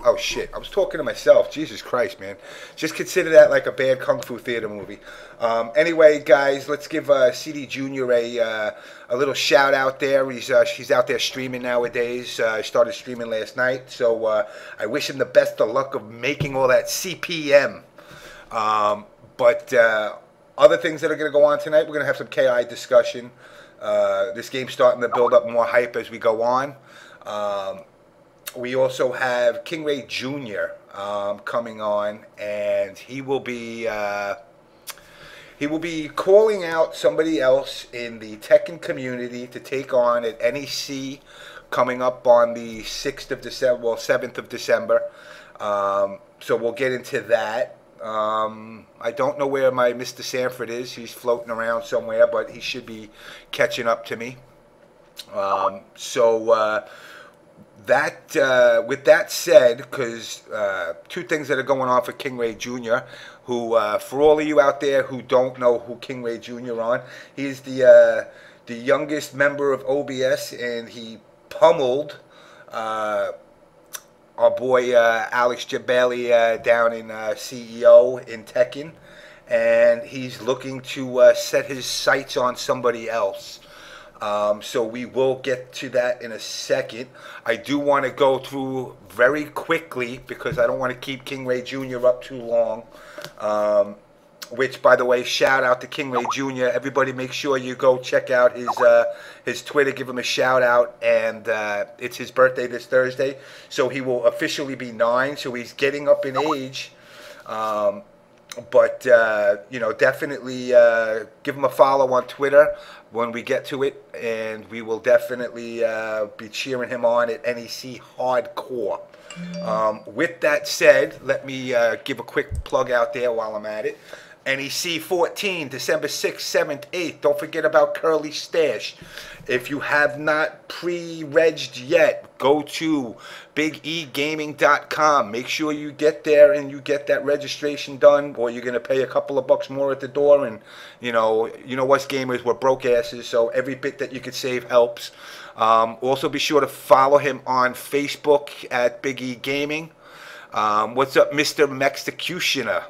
Oh shit! I was talking to myself. Jesus Christ, man! Just consider that like a bad kung fu theater movie. Anyway, guys, let's give CD Junior a little shout out there. He's out there streaming nowadays. Started streaming last night, so I wish him the best of luck of making all that CPM. But other things that are going to go on tonight, we're going to have some KI discussion. This game's starting to build up more hype as we go on. We also have King Ray Jr. Coming on, and he will be calling out somebody else in the Tekken community to take on at NEC coming up on the 6th of December, well, 7th of December. So we'll get into that. I don't know where my Mr. Sanford is. He's floating around somewhere, but he should be catching up to me. With that said, because two things that are going on for King Ray Jr., who, for all of you out there who don't know who King Ray Jr. on, he's the youngest member of OBS, and he pummeled our boy Alex Jabali down in CEO in Tekken, and he's looking to set his sights on somebody else. So we will get to that in a second. I do want to go through very quickly because I don't want to keep King Ray Jr. up too long. Which, by the way, shout out to King Ray Jr. Everybody make sure you go check out his Twitter. Give him a shout out. And it's his birthday this Thursday. So he will officially be 9. So he's getting up in age. But, you know, definitely give him a follow on Twitter when we get to it. And we will definitely be cheering him on at NEC Hardcore. With that said, let me give a quick plug out there while I'm at it. NEC 14, December 6th, 7th, 8th. Don't forget about Curly Stash. If you have not pre-regged yet, go to bigegaming.com. Make sure you get there and you get that registration done, or you're going to pay a couple of bucks more at the door. And, you know us gamers, we're broke asses, so every bit that you could save helps. Also, be sure to follow him on Facebook at Big E Gaming. What's up, Mr. Mexecutioner?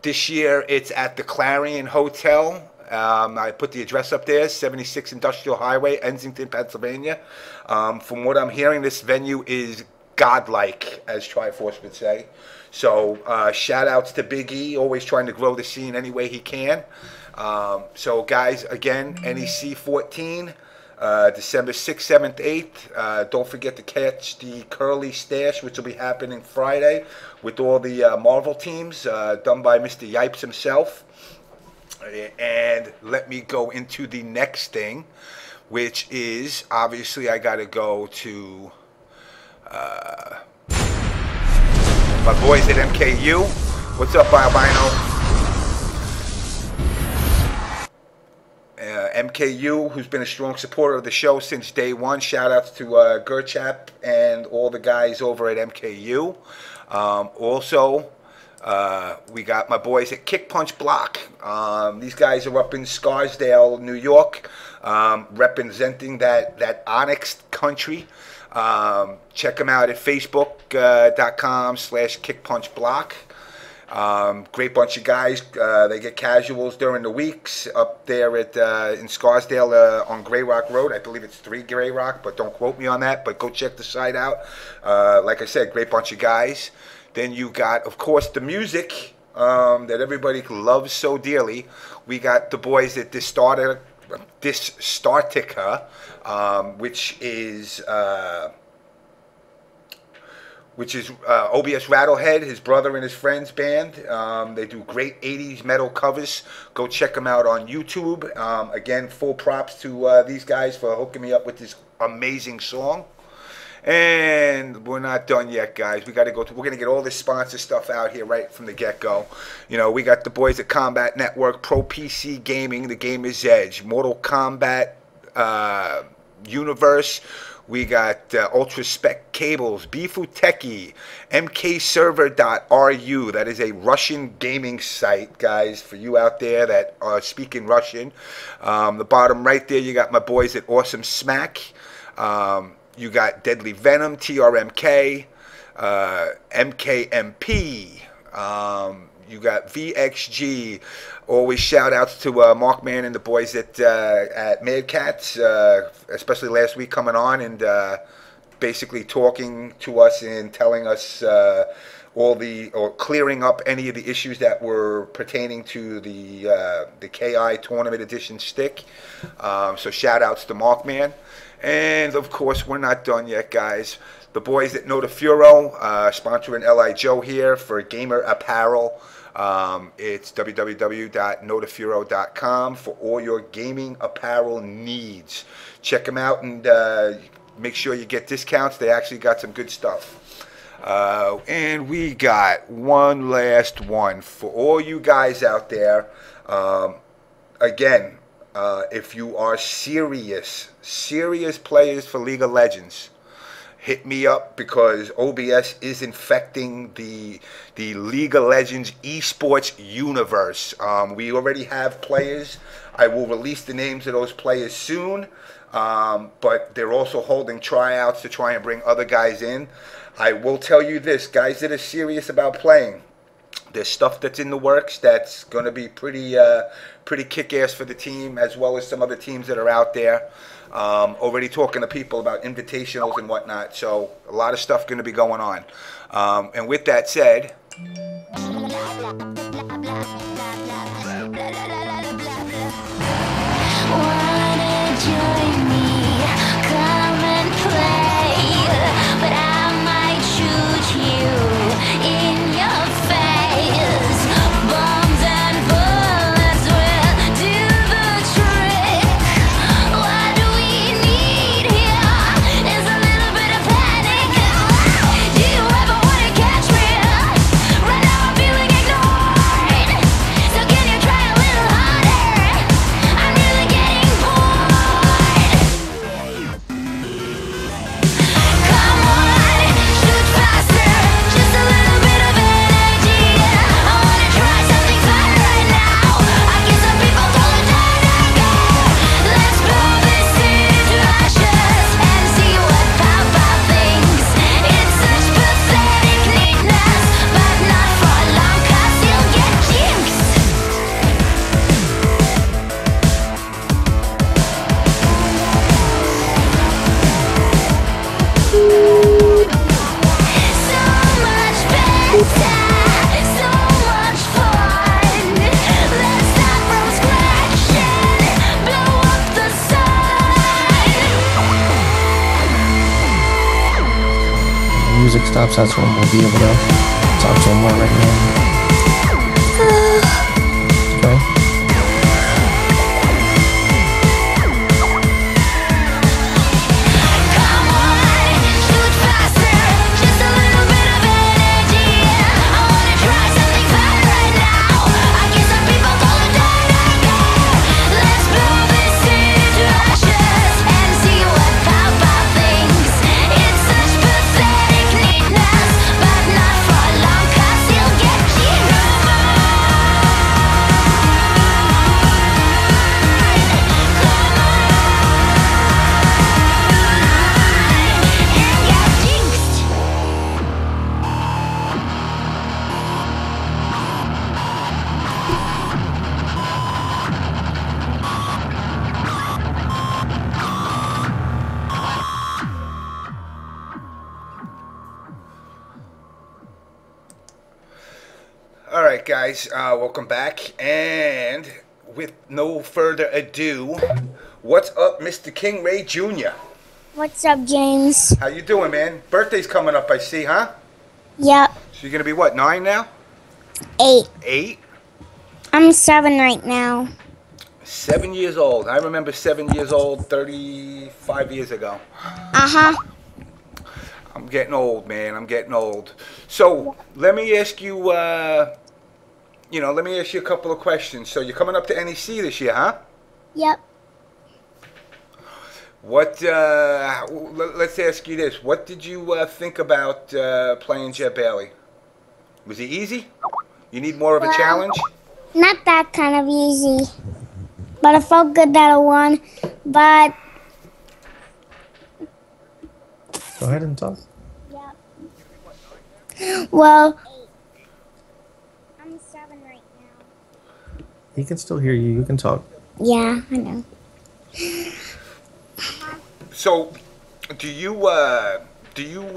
This year, it's at the Clarion Hotel. I put the address up there, 76 Industrial Highway, Kensington, Pennsylvania. From what I'm hearing, this venue is godlike, as Triforce would say. So, shout outs to Big E, always trying to grow the scene any way he can. So, guys, again, NEC 14. December 6th, 7th, 8th. Don't forget to catch the Curly Stash, which will be happening Friday with all the Marvel teams done by Mr. Yipes himself. And let me go into the next thing, which is, obviously, I got to go to my boys at MKU. What's up, Albino? MKU, who's been a strong supporter of the show since day one. Shout outs to Gerchap and all the guys over at MKU. Also, we got my boys at Kick Punch Block. These guys are up in Scarsdale, New York, representing that Onyx country. Check them out at facebook.com/kickpunchblock. Great bunch of guys. They get casuals during the weeks up there at in Scarsdale on Grey Rock Road. I believe it's 3 Grey Rock, but don't quote me on that. But go check the site out. Like I said, great bunch of guys. Then you got, of course, the music that everybody loves so dearly. We got the boys at Distartica, which is OBS Rattlehead, his brother and his friend's band. They do great 80s metal covers. Go check them out on YouTube. Again, full props to these guys for hooking me up with this amazing song. And we're not done yet, guys. We got to go. We're gonna get all this sponsor stuff out here right from the get-go. You know, we got the boys at Combat Network, Pro PC Gaming, The Gamer's Edge, Mortal Kombat Universe. We got Ultra Spec Cables, Wtih, MKServer.ru. That is a Russian gaming site, guys, for you out there that are speaking Russian. The bottom right there, you got my boys at Awesome Smack. You got Deadly Venom, TRMK, MKMP. You got VXG. Always shout outs to Markman and the boys at Mad Cats, especially last week coming on and basically talking to us and telling us or clearing up any of the issues that were pertaining to the KI Tournament Edition stick. So shout outs to Markman. And of course, we're not done yet, guys. The boys at Notafuro, sponsoring L.I. Joe here for Gamer Apparel. It's www.notafuro.com for all your gaming apparel needs. Check them out and make sure you get discounts. They actually got some good stuff. And we got one last one for all you guys out there. Again, if you are serious players for League of Legends, hit me up because OBS is infecting the League of Legends esports universe. We already have players. I will release the names of those players soon, but they're also holding tryouts to try and bring other guys in. I will tell you this, guys that are serious about playing, there's stuff that's in the works that's going to be pretty kick-ass for the team, as well as some other teams that are out there. Already talking to people about invitationals and whatnot, so a lot of stuff going to be going on. And with that said, wanna join me, come and play, but I might shoot you in your face. Bombs and bullets will do the trick. What we need here is a little bit of panic. Do you ever wanna catch me? Right now I'm feeling ignored. So can you try a little harder? I'm really getting bored. Come on, shoot faster, just a little bit of energy. I wanna try something fun right now. I guess some people call it DarKNaTaS. Let's blow this into ashes and see what Papa thinks. It's such pathetic neatness, but not for long 'cause you'll get jinxed. So much better, so much fun. Let's start from scratch and blow up the sun. Music stops, that's when we'll be able to talk to him more right now. Okay. Come on, shoot faster, just a little bit of energy. I wanna try something fun right now. I guess some people call it DarKNaTaS. Let's blow this into ashes and see what Papa thinks. It's such pathetic neatness, but not for long 'cause you'll get jinxed. And get jinxed. all right, guys, welcome back. And with no further ado, what's up, Mr. King Ray Jr.? What's up, James? How you doing, man? Birthday's coming up, I see, huh? Yep, So you're gonna be what, 9 now? 8. 8? I'm 7 right now. 7 years old. I remember 7 years old 35 years ago. Uh-huh. I'm getting old, man. I'm getting old. So let me ask you, let me ask you a couple of questions. So you're coming up to NEC this year, huh? Yep. What? Let's ask you this. What did you think about playing Jet Bailey? Was it easy? You need more of a Well, challenge? Not that kind of easy. But I felt good that I won. But Go ahead and talk. Well, I'm 7 right now. He can still hear you. You can talk. Yeah, I know. So, do you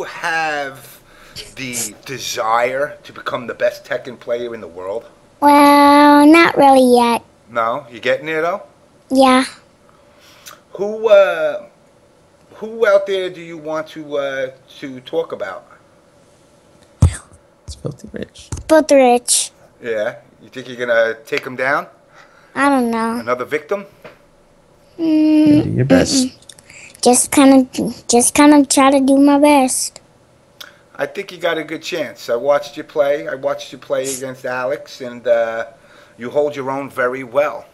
have the desire to become the best Tekken player in the world? Well, not really yet. No, you getting there though? Yeah. Who out there do you want to talk about? It's Filthierich. Filthierich. Yeah, you think you're gonna take him down? I don't know. Another victim? Do your best. Just kind of try to do my best. I think you got a good chance. I watched you play. I watched you play against Alex, and you hold your own very well.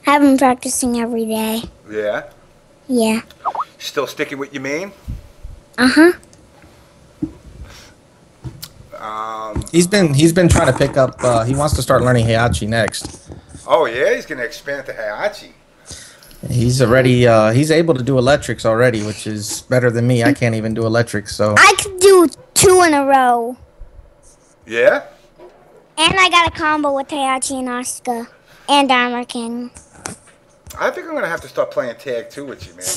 I've been practicing every day. Yeah. Yeah. Still sticking with your main? Uh-huh. He's been trying to pick up. He wants to start learning Heihachi next. Oh yeah, he's gonna expand to Heihachi. He's already. He's able to do electrics already, which is better than me. I can't even do electrics. So I could do 2 in a row. Yeah. And I got a combo with Heihachi and Asuka. And Armor King. I think I'm gonna have to start playing tag too with you, man.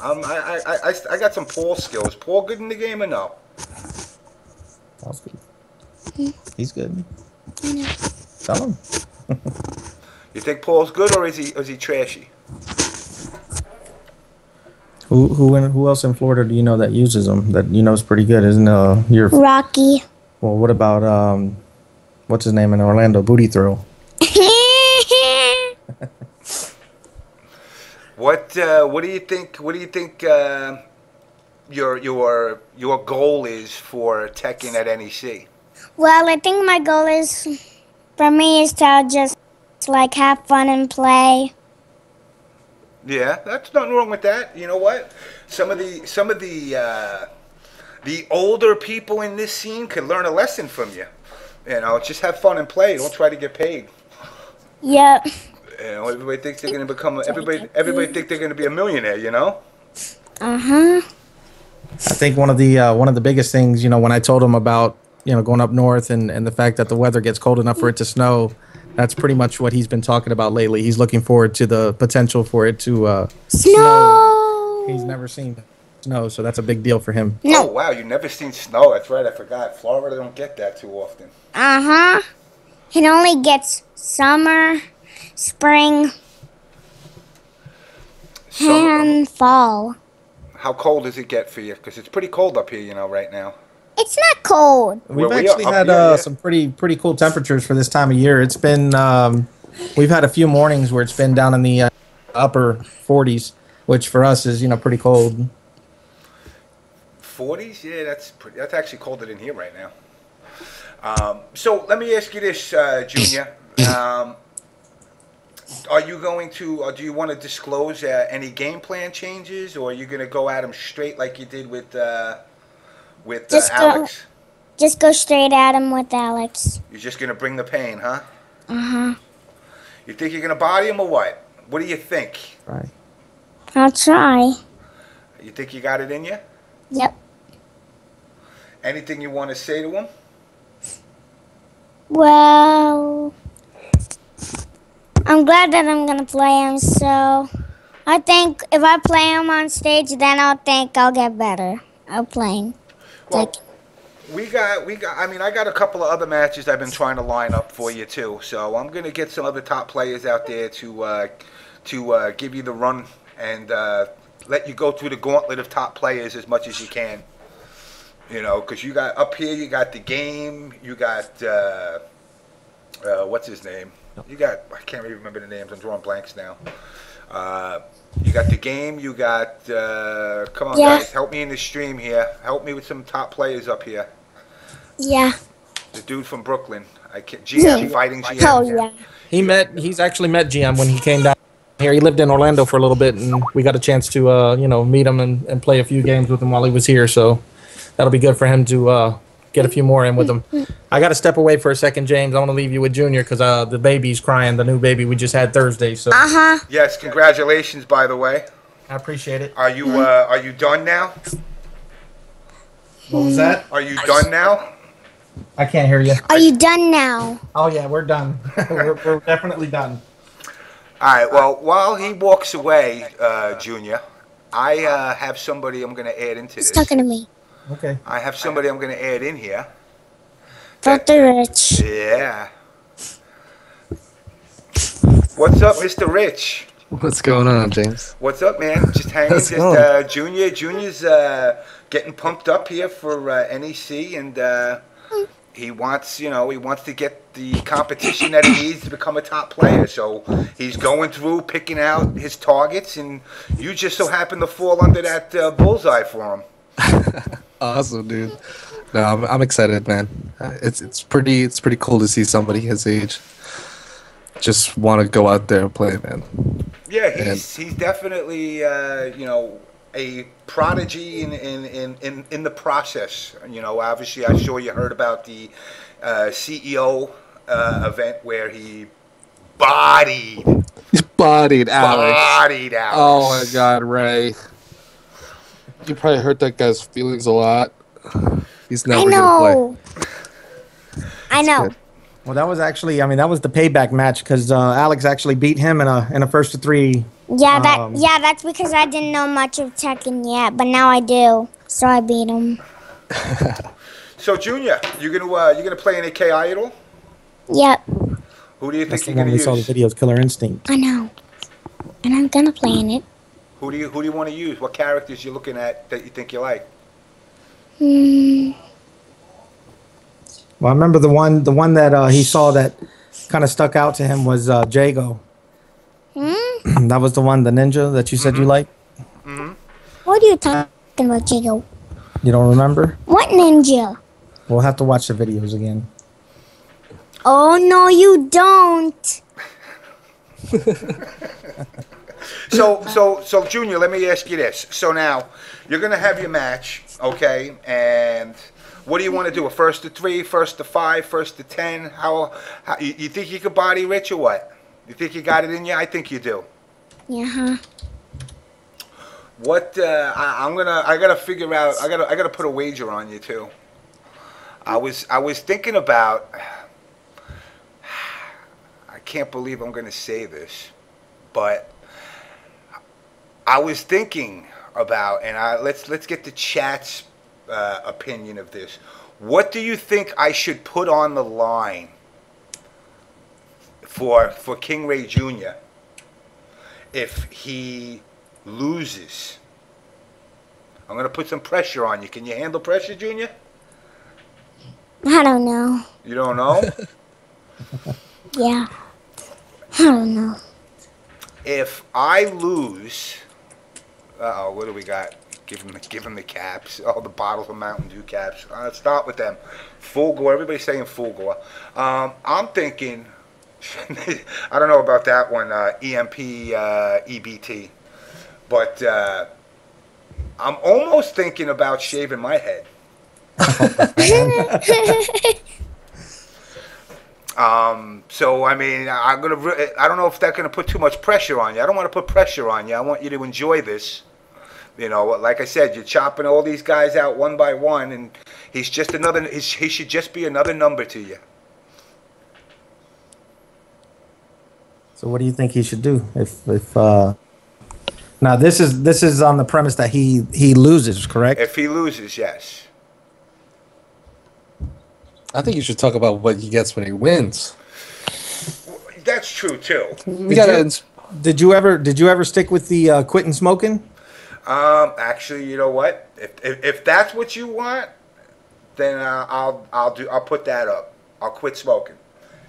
I got some Paul skills. Paul good in the game or no? Paul's good. He's good. Tell him. You think Paul's good or is he trashy? Who else in Florida do you know that uses them? That you know is pretty good, isn't your? Rocky. Well, what about what's his name in Orlando? Booty Throw. What do you think? What do you think your goal is for Tekken at NEC? Well, I think my goal for me is to just like have fun and play. Yeah, that's nothing wrong with that. You know what? Some of the older people in this scene could learn a lesson from you. You know, just have fun and play. Don't try to get paid. Yep. You know, everybody thinks they're going to become everybody think they're going to be a millionaire. You know. Uh-huh. I think one of the biggest things, you know, when I told him about, you know, going up north and the fact that the weather gets cold enough for it to snow, that's pretty much what he's been talking about lately. He's looking forward to the potential for it to Snow. He's never seen snow, so that's a big deal for him. No. Oh wow, you never seen snow? That's right, I forgot. Florida don't get that too often. Uh-huh. It only gets summer, spring, and fall. How cold does it get for you? Because it's pretty cold up here, you know, right now. It's not cold. We've Where we actually are, had yeah. some pretty cool temperatures for this time of year. It's been we've had a few mornings where it's been down in the upper 40s, which for us is, you know, pretty cold. 40s? Yeah, that's actually colder than here right now. So let me ask you this, Junior. Are you going to, do you want to disclose any game plan changes, or are you going to go at them straight like you did with Alex? Just go straight at him with Alex. You're just going to bring the pain, huh? Uh-huh. You think you're going to body him or what? What do you think? Right. I'll try. You think you got it in you? Yep. Anything you want to say to him? Well, I'm glad that I'm going to play him, so I think if I play him on stage, then I'll think I'll get better at playing. Well, we got. I mean, I got a couple of other matches I've been trying to line up for you too. So I'm gonna get some other top players out there to give you the run and let you go through the gauntlet of top players as much as you can. You know, because you got up here, you got the game, you got what's his name? You got, I can't even remember the names. I'm drawing blanks now. You got the game. You got. Come on, guys, help me in the stream here. Help me with some top players up here. Yeah. The dude from Brooklyn. I can't. GM fighting GM. Oh yeah. He's actually met GM when he came down here. He lived in Orlando for a little bit, and we got a chance to you know, meet him and play a few games with him while he was here. So that'll be good for him to get a few more in with him. I got to step away for a second, James. I want to leave you with Junior because the baby's crying. The new baby we just had Thursday. So. Uh-huh. Yes, congratulations, by the way. I appreciate it. Are you done now? What was that? Are you done now? I can't hear you. Are you done now? Oh yeah, we're done. we're definitely done. All right. Well, while he walks away, Junior, I have somebody I'm going to add into He's this. talking to me. Okay. I have somebody I'm going to add in here. Filthierich. Yeah. What's up, Mr. Rich? What's going on, James? What's up, man? Just hanging. How's it Just going? Junior's getting pumped up here for NEC, and he wants to get the competition that he needs to become a top player. So he's going through picking out his targets, and you just so happen to fall under that bullseye for him. Awesome, dude. No, I'm excited, man. It's pretty cool to see somebody his age just want to go out there and play, man. Yeah, he's definitely a prodigy in the process. Obviously, I'm sure you heard about the CEO event where he bodied Alex. Alex. Oh my God, Ray. You probably hurt that guy's feelings a lot. He's I never gonna play. know. I know. Well, that was actually, that was the payback match because Alex actually beat him in a first to three. Yeah, that's because I didn't know much of Tekken yet, but now I do. So I beat him. So Junior, you're gonna play any KI at all? Yep, Who do you think That's the you're one gonna we use? saw the videos, Killer Instinct. I know. And I'm gonna play in it. Who do you want to use? What characters you looking at that you think you like? Well, I remember the one that he saw that kind of stuck out to him was Jago. That was the one, the ninja that you said you liked. What are you talking about, Jigo? You don't remember? What ninja? We'll have to watch the videos again. Oh, no, you don't. So Junior, let me ask you this. So now you're gonna have your match, okay? And what do you want to do? A first to 3, first to 5, first to 10? How you think you could body Rich or what? You think you got it in you? I think you do. Yeah. What I gotta figure out. I gotta put a wager on you too. I was thinking about. I can't believe I'm gonna say this, but I was thinking about, and let's get the chat's opinion of this. What do you think I should put on the line for King Ray Jr. if he loses? I'm gonna put some pressure on you. Can you handle pressure, Junior? I don't know. You don't know? Yeah. I don't know. If I lose, what do we got? Give him the caps. Oh, the bottles of Mountain Dew caps. Let's start with them. Full gore. Everybody's saying full gore. I'm thinking. I don't know about that one. EMP, EBT, but I'm almost thinking about shaving my head. So I mean, I don't know if that's gonna put too much pressure on you. I don't want to put pressure on you. I want you to enjoy this. Like I said, you're chopping all these guys out one by one, and he's just another. He should just be another number to you. So what do you think he should do if now this is on the premise that he loses, correct? If he loses, yes. I think you should talk about what he gets when he wins. That's true too. Did you ever stick with the quitting smoking? Actually, you know what? If that's what you want, then I'll put that up. I'll quit smoking.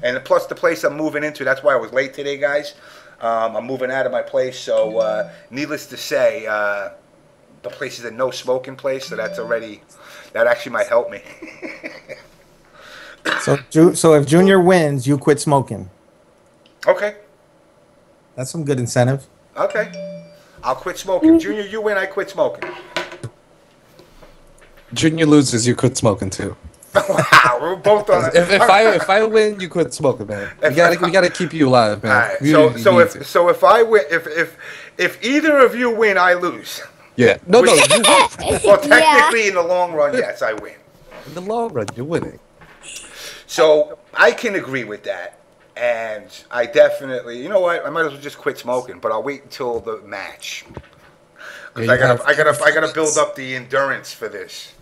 And plus the place I'm moving into, that's why I was late today, guys. I'm moving out of my place, so needless to say, the place is a no smoking place, so that actually might help me. So if Junior wins, you quit smoking. Okay. That's some good incentive. Okay. I'll quit smoking. Junior, you win, I quit smoking. Junior loses, you quit smoking too. Wow, we're both on. If I win, you quit smoking, man. We gotta keep you alive, man. All right. So if I win, If either of you win, I lose. Yeah. No, no. Well, technically, in the long run, yes, I win. In the long run, you're winning. So I can agree with that. And I definitely, you know what? I might as well just quit smoking, but I'll wait until the match. Because I gotta build up the endurance for this.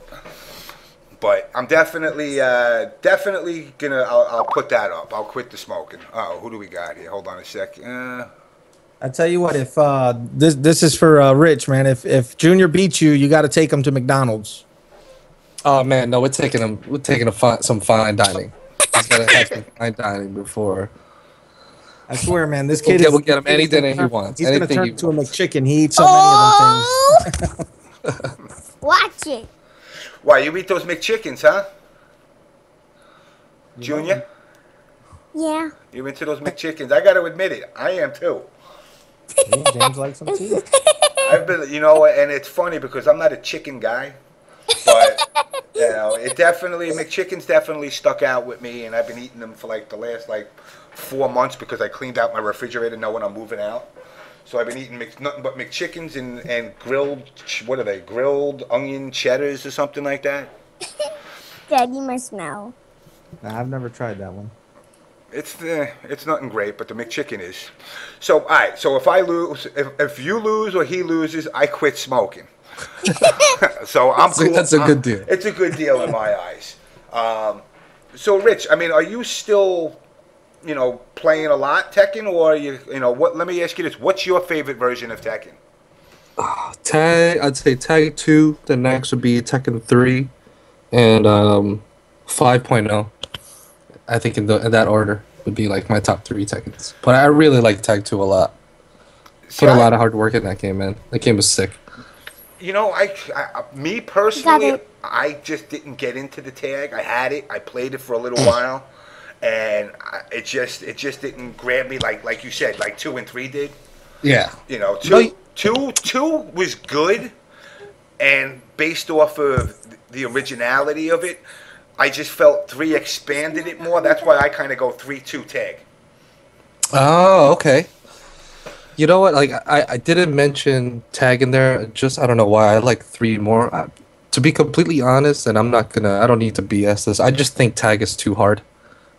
But I'm definitely gonna. I'll put that up. I'll quit the smoking. Oh, who do we got here? Hold on a sec. I tell you what, if this is for Rich, man. If Junior beats you, you got to take him to McDonald's. Oh man, no, we're taking him. We're taking some fine dining. He's gotta have some fine dining before. I swear, man, this kid we'll get him any dinner he wants. He's gonna Anything turn he into a wants. McChicken. He eats so many of them things. Watch it. Why you eat those McChickens, huh? Junior, Yeah. you into those McChickens? I got to admit it, I am too. Yeah, James likes them too. I've been, you know, and it's funny because I'm not a chicken guy, but you know, it definitely McChickens definitely stuck out with me, and I've been eating them for like the last 4 months because I cleaned out my refrigerator now when I'm moving out. So I've been eating nothing but McChickens and grilled, what are they? Grilled onion cheddars or something like that. Dad, you must smell. Nah, I've never tried that one. It's nothing great, but the McChicken is. So all right. So if I lose, if you lose or he loses, I quit smoking. So I'm cool. That's a good deal. It's a good deal in my eyes. So Rich, I mean, are you still, you know, playing a lot Tekken, or are you know what? Let me ask you this: what's your favorite version of Tekken? Tag, I'd say Tag 2. The next would be Tekken 3, and 5.0. I think in that order would be like my top 3 Tekkens. But I really like Tag 2 a lot. Put a lot of hard work in that game, man. That game was sick. You know, me personally, I just didn't get into the tag. I had it, I played it for a little while, and it just didn't grab me like you said, like 2 and 3 did. Yeah. You know, two was good, and based off of the originality of it, I just felt 3 expanded it more. That's why I kind of go 3-2 tag. Oh, okay. You know what? Like I didn't mention tag in there. Just I don't know why. I like 3 more. To be completely honest, and I don't need to BS this. I just think tag is too hard.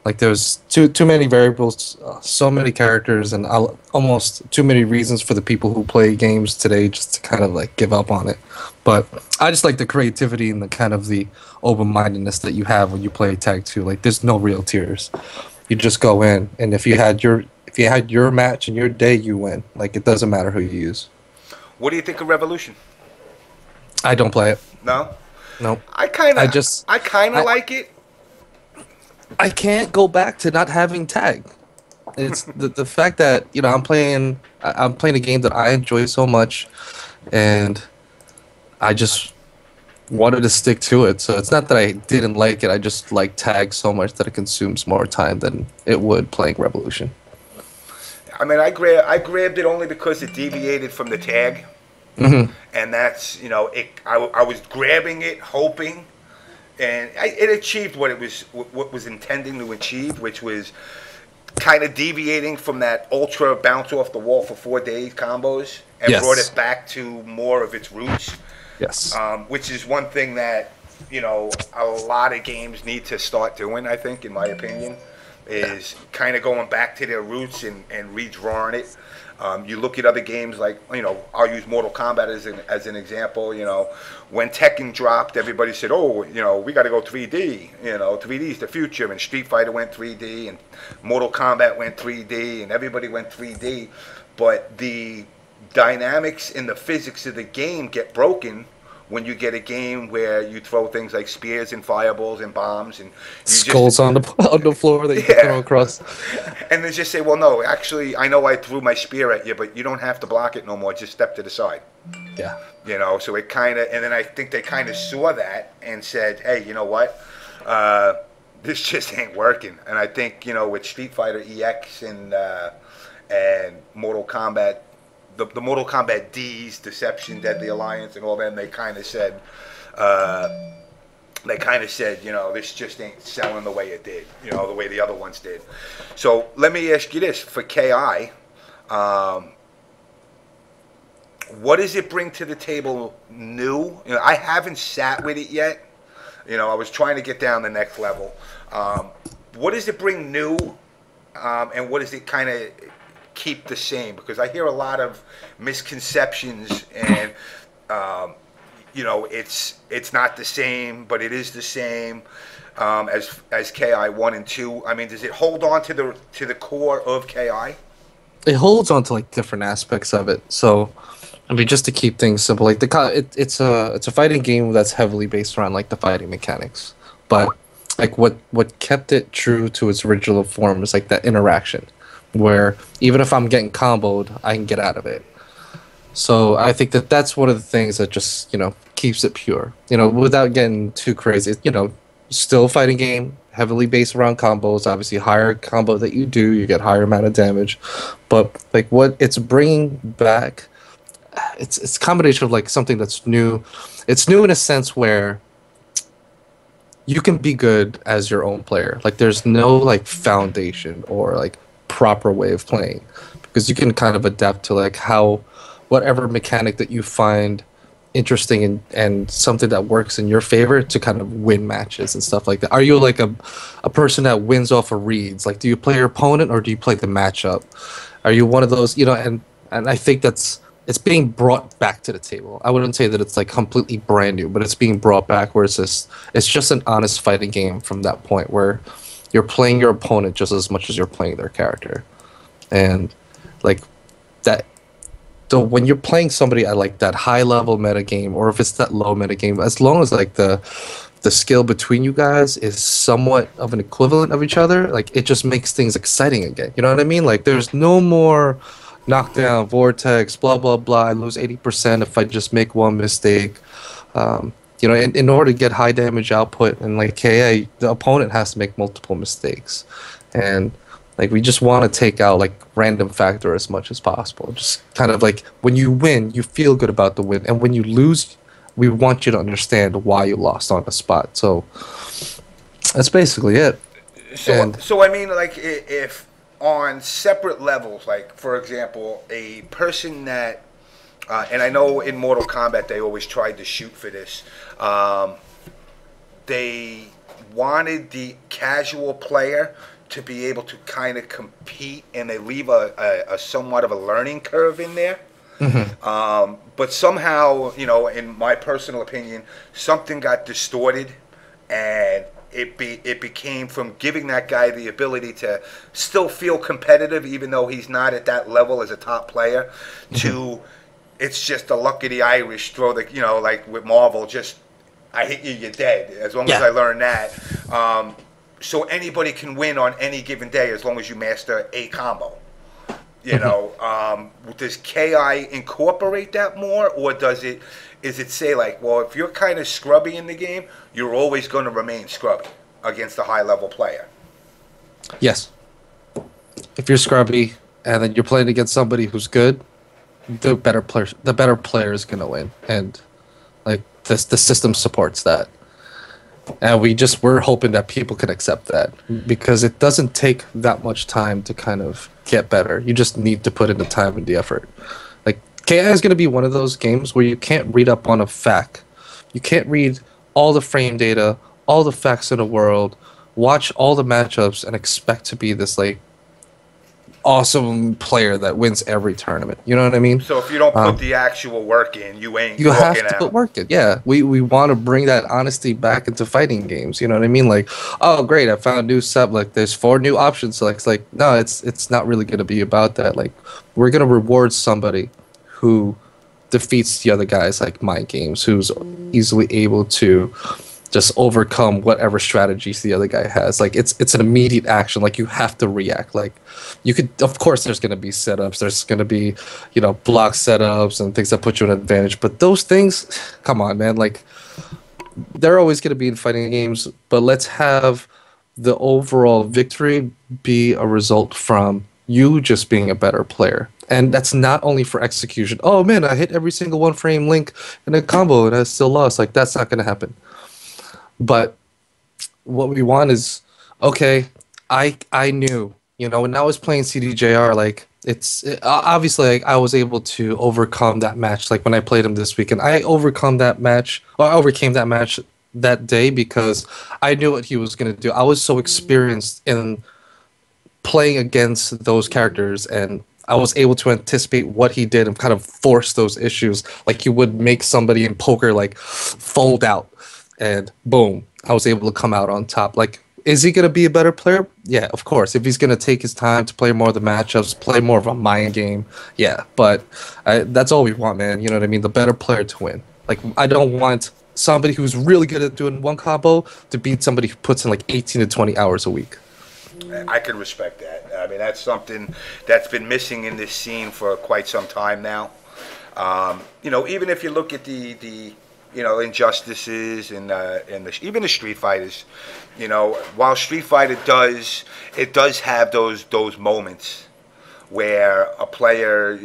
Like there's too many variables, so many characters, and almost too many reasons for the people who play games today just to kind of like give up on it. But I just like the creativity and the kind of the open-mindedness that you have when you play Tag 2. Like there's no real tiers. You just go in, and if you had your match and your day, you win. Like it doesn't matter who you use. What do you think of Revolution? I don't play it. No. No. I kind of like it. I can't go back to not having tag. It's the fact that I'm playing a game that I enjoy so much, and I just wanted to stick to it. So it's not that I didn't like it. I just like tag so much that it consumes more time than it would playing Revolution. I mean, I grabbed it only because it deviated from the tag, and that's I was grabbing it, hoping. And it achieved what was intending to achieve, which was kind of deviating from that ultra bounce off the wall for 4 days combos and brought it back to more of its roots. Yes. Which is one thing that a lot of games need to start doing. I think, in my opinion, is kind of going back to their roots and redrawing it. You look at other games like, I'll use Mortal Kombat as an example. When Tekken dropped, everybody said, oh, we got to go 3D. 3D is the future. And Street Fighter went 3D, and Mortal Kombat went 3D, and everybody went 3D. But the dynamics and the physics of the game get broken when you get a game where you throw things like spears and fireballs and bombs and skulls on the floor that you can throw across. And they just say, well, no, actually, I know I threw my spear at you, but you don't have to block it no more. Just step to the side. Yeah. So it kind of, and then I think they kind of saw that and said, hey, you know what? This just ain't working. And I think, with Street Fighter EX and Mortal Kombat, the Mortal Kombat D's, Deception, Deadly Alliance, and all them, they kind of said, this just ain't selling the way it did, the way the other ones did. So let me ask you this: for KI, what does it bring to the table new? You know, I haven't sat with it yet. You know, I was trying to get down the next level. What does it bring new, and what does it kind of keep the same? Because I hear a lot of misconceptions, and you know, it's not the same, but it is the same as KI 1 and 2. I mean, does it hold on to the core of KI? It holds on to like different aspects of it. So, I mean, just to keep things simple, like it's a fighting game that's heavily based around like the fighting mechanics, but like what kept it true to its original form is like that interaction, where even if I'm getting comboed, I can get out of it. So I think that that's one of the things that just, you know, keeps it pure. You know, without getting too crazy. You know, still a fighting game, heavily based around combos. Obviously, higher combo that you do, you get higher amount of damage. But like what it's bringing back, it's a combination of like something that's new. It's new in a sense where you can be good as your own player. Like there's no like foundation or like proper way of playing, because you can kind of adapt to like how whatever mechanic that you find interesting and something that works in your favor to kind of win matches and stuff like that. Are you like a person that wins off of reads? Like, do you play your opponent or do you play the matchup? Are you one of those, you know, and I think it's being brought back to the table. I wouldn't say that it's like completely brand new, but it's being brought back where it's just an honest fighting game from that point where you're playing your opponent just as much as you're playing their character. And like that, so when you're playing somebody at like that high level meta game, or if it's that low meta game, as long as like the skill between you guys is somewhat of an equivalent of each other, like it just makes things exciting again. You know what I mean? Like there's no more knockdown, vortex, blah blah blah. I lose 80% if I just make one mistake. You know, in order to get high damage output and like KA, the opponent has to make multiple mistakes, and like we just want to take out like random factor as much as possible. Just kind of like when you win, you feel good about the win, and when you lose, we want you to understand why you lost on the spot. So that's basically it. So I mean, like if on separate levels, like for example, a person that, and I know in Mortal Kombat they always tried to shoot for this. They wanted the casual player to be able to kind of compete, and they leave a somewhat of a learning curve in there. Mm-hmm. But somehow, you know, in my personal opinion, something got distorted, and it became from giving that guy the ability to still feel competitive, even though he's not at that level as a top player, mm-hmm. to it's just a luck of the Irish, throw the, you know, like with Marvel, just I hit you, you're dead. As long as I learn that. So anybody can win on any given day as long as you master a combo. You know, does KI incorporate that more, or is it say like, well, if you're kind of scrubby in the game, you're always going to remain scrubby against a high level player? Yes. If you're scrubby and then you're playing against somebody who's good, the better player is going to win, and like the system supports that. And we're hoping that people can accept that, because it doesn't take that much time to kind of get better. You just need to put in the time and the effort. Like KI is going to be one of those games where you can't read up on a fact. You can't read all the frame data, all the facts in the world, watch all the matchups, and expect to be this like awesome player that wins every tournament. You know what I mean? So if you don't put the actual work in, you have to put work in. Yeah, we want to bring that honesty back into fighting games. You know what I mean? Like, oh great, I found a new sub. Like, there's 4 new options. So it's like, no, it's not really going to be about that. Like, we're going to reward somebody who defeats the other guys like mind games, who's easily able to just overcome whatever strategies the other guy has. Like it's an immediate action. Like you have to react. Like you could, of course, there's going to be setups. There's going to be, you know, block setups and things that put you in an advantage. But those things, come on, man. Like they're always going to be in fighting games. But let's have the overall victory be a result from you just being a better player. And that's not only for execution. Oh man, I hit every single 1-frame link in a combo and I still lost. Like that's not going to happen. But what we want is, okay, I knew When I was playing CDJR, like obviously like, I was able to overcome that match. Like when I played him this weekend, I overcome that match, or I overcame that match that day because I knew what he was gonna do. I was so experienced in playing against those characters, and I was able to anticipate what he did and kind of force those issues. Like he would make somebody in poker like fold out, and boom, I was able to come out on top. Like, is he gonna be a better player? Yeah, of course. If he's gonna take his time to play more of the matchups, play more of a mind game, yeah. But that's all we want, man. You know what I mean? The better player to win. Like, I don't want somebody who's really good at doing one combo to beat somebody who puts in like 18 to 20 hours a week. I can respect that. I mean, that's something that's been missing in this scene for quite some time now. Even if you look at the injustices and even the Street Fighters, while Street Fighter does have those moments where a player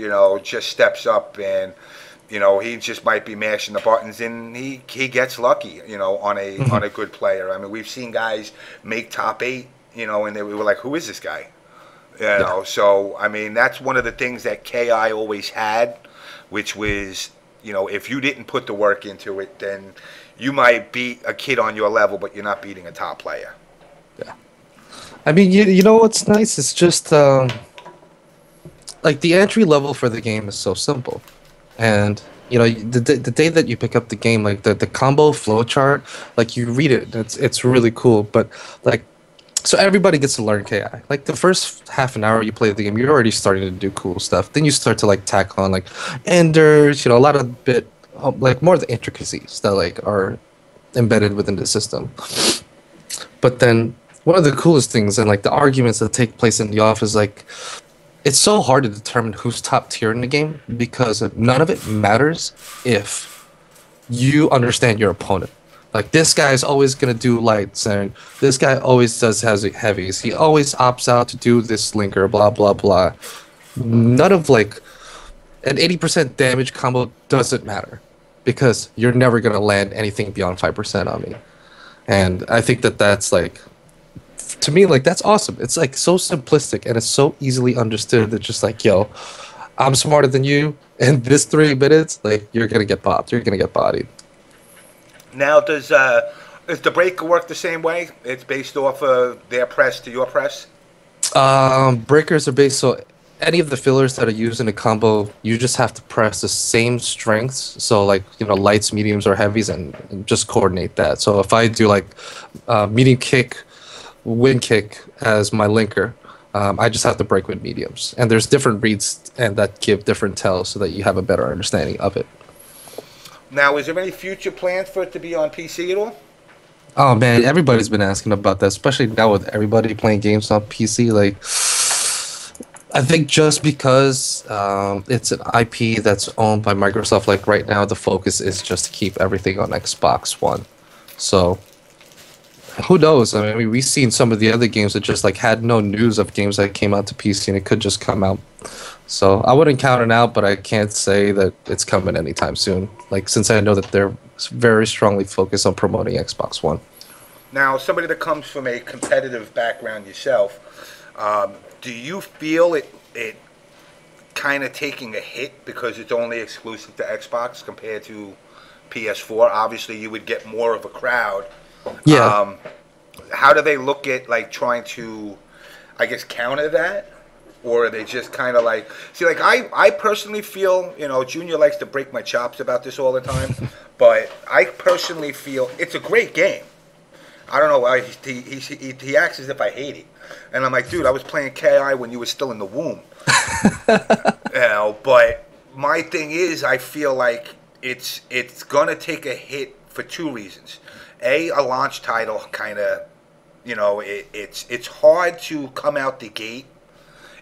just steps up and he just might be mashing the buttons and he gets lucky on a good player. I mean, we've seen guys make top 8, and we were like, who is this guy? So I mean, that's one of the things that KI always had, which was if you didn't put the work into it, then you might beat a kid on your level, but you're not beating a top player. Yeah. I mean, you know what's nice? It's just like the entry level for the game is so simple, and the day that you pick up the game, like the combo flow chart, like you read it, it's really cool. But like, so everybody gets to learn KI. Like the first half an hour you play the game, you're already starting to do cool stuff. Then you start to like tack on like enders, a lot of like more of the intricacies that like are embedded within the system. But then one of the coolest things and like the arguments that take place in the office, like it's so hard to determine who's top tier in the game because none of it matters if you understand your opponent. Like, this guy is always going to do lights, and this guy always has heavies. He always opts out to do this linker, blah, blah, blah. None of, like, an 80% damage combo doesn't matter because you're never going to land anything beyond 5% on me. And I think that's, like, to me, like, that's awesome. It's, like, so simplistic, and it's so easily understood that just, like, yo, I'm smarter than you, and this 3 minutes, like, you're going to get bopped. You're going to get bodied. Now, does the breaker work the same way? It's based off of their press to your press? Breakers are based, so any of the fillers that are used in a combo, you just have to press the same strengths. So, like, lights, mediums, or heavies, and just coordinate that. So if I do, like, medium kick, wind kick as my linker, I just have to break with mediums. And there's different reads and that give different tells so that you have a better understanding of it. Now, is there any future plans for it to be on PC at all? Oh man, everybody's been asking about that, especially now with everybody playing games on PC. Like, I think just because it's an IP that's owned by Microsoft, like right now the focus is just to keep everything on Xbox One. So, who knows? I mean, we've seen some of the other games that just like had no news of games that came out to PC and it could just come out. So I wouldn't count it out, but I can't say that it's coming anytime soon. Like, since I know that they're very strongly focused on promoting Xbox One. Now, somebody that comes from a competitive background yourself, do you feel it kind of taking a hit because it's only exclusive to Xbox compared to PS4? Obviously, you would get more of a crowd. Yeah. How do they look at like trying to, I guess, counter that? Or are they just kind of like... See, like, I personally feel, Junior likes to break my chops about this all the time, but I personally feel it's a great game. I don't know why he acts as if I hate it. And I'm like, dude, I was playing KI when you were still in the womb. But my thing is, I feel like it's going to take a hit for 2 reasons. A launch title kind of, it's hard to come out the gate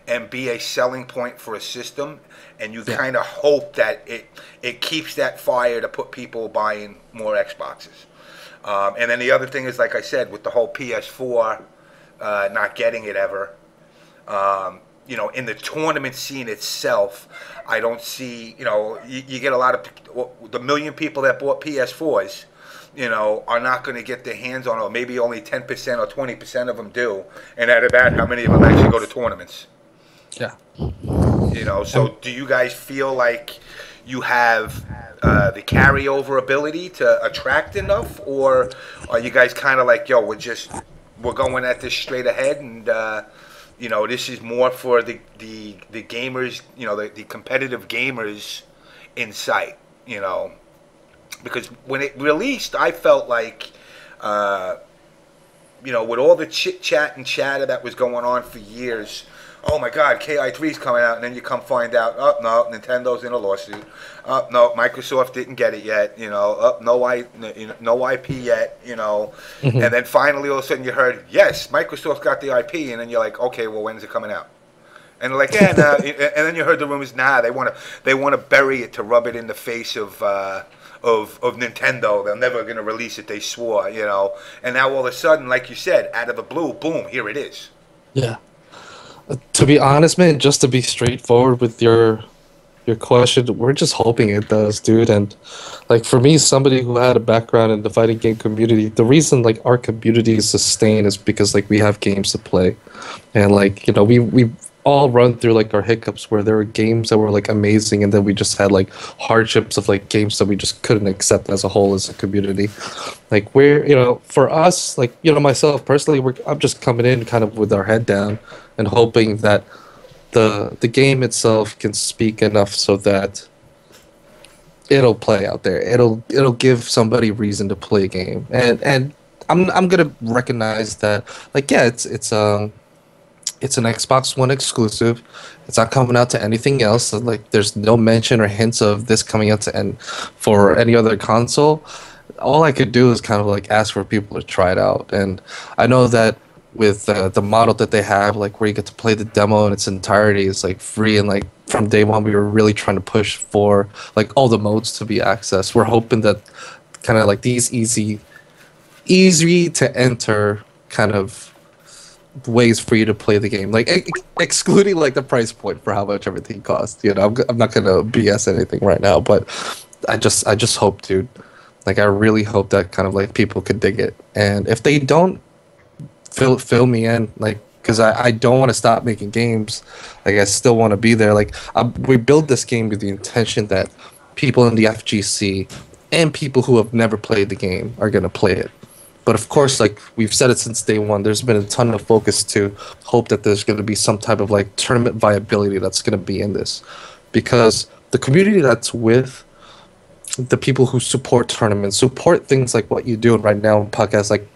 and be a selling point for a system, and you kind of hope that it keeps that fire to put people buying more Xboxes. And then the other thing is, like I said, with the whole PS4 not getting it ever, in the tournament scene itself, I don't see, you get a lot of, the million people that bought PS4s, are not going to get their hands on, or maybe only 10% or 20% of them do. And out of that, how many of them actually go to tournaments? Yeah. So do you guys feel like you have the carryover ability to attract enough, or are you guys kind of like, yo, we're going at this straight ahead, and this is more for the gamers, the competitive gamers in sight, because when it released, I felt like, with all the chit chat and chatter that was going on for years. Oh my God, KI3's coming out, and then you come find out, oh no, Nintendo's in a lawsuit. Oh no, Microsoft didn't get it yet. Oh no IP yet. And then finally, all of a sudden, you heard, yes, Microsoft got the IP, and then you're like, okay, well, when's it coming out? And they're like, yeah, nah. And then you heard the rumors, nah, they want to bury it to rub it in the face of Nintendo. They're never going to release it. They swore, And now all of a sudden, like you said, out of the blue, boom, here it is. Yeah. To be honest, man, just to be straightforward with your question, we're just hoping it does, dude. And like for me, somebody who had a background in the fighting game community, the reason like our community is sustained is because like we have games to play, and like we all run through like our hiccups where there were games that were like amazing, and then we just had like hardships of like games that we just couldn't accept as a whole as a community. Like we're for us, like myself personally, I'm just coming in kind of with our head down and hoping that the game itself can speak enough so that it'll play out there. It'll give somebody reason to play a game, and I'm gonna recognize that like it's an Xbox One exclusive. It's not coming out to anything else. So, like there's no mention or hints of this coming out for any other console. All I could do is kind of like ask for people to try it out, and I know that with the model that they have, like where you get to play the demo in its entirety is like free, and like from day one we were really trying to push for like all the modes to be accessed. We're hoping that kind of like these easy to enter kind of ways for you to play the game, like excluding like the price point for how much everything costs. I'm not gonna BS anything right now, but I just hope, dude, like I really hope that kind of like people could dig it, and if they don't, fill me in, like, because I don't want to stop making games. Like I still want to be there. Like we build this game with the intention that people in the FGC and people who have never played the game are gonna play it. But of course, like we've said it since day one, there's been a ton of focus to hope that there's going to be some type of like tournament viability that's going to be in this, because the community that's with the people who support tournaments, support things like what you're doing right now in podcasts, like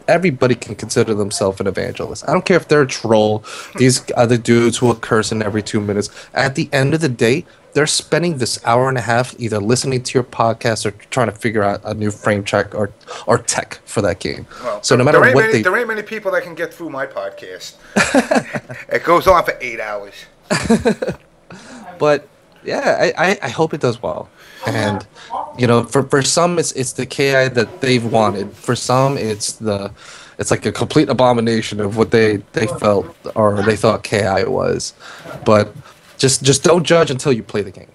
everybody can consider themselves an evangelist. I don't care if they're a troll, these other dudes who are cursing every 2 minutes. At the end of the day, they're spending this hour and a half either listening to your podcast or trying to figure out a new frame check or tech for that game. Well, so no matter what there ain't many people that can get through my podcast. It goes on for 8 hours. But yeah, I hope it does well. And for some it's the KI that they've wanted. For some it's like a complete abomination of what they felt or they thought KI was. But just don't judge until you play the game.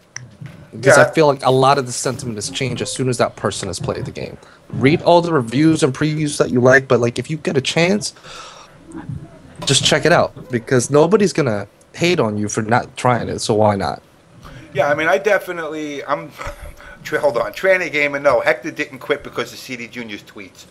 Because I feel like a lot of the sentiment has changed as soon as that person has played the game. Read all the reviews and previews that you like, but like if you get a chance, just check it out, because nobody's gonna hate on you for not trying it, so why not? Yeah, I mean, hold on, Tranny Gamer, no, Hector didn't quit because of CD Junior's tweets.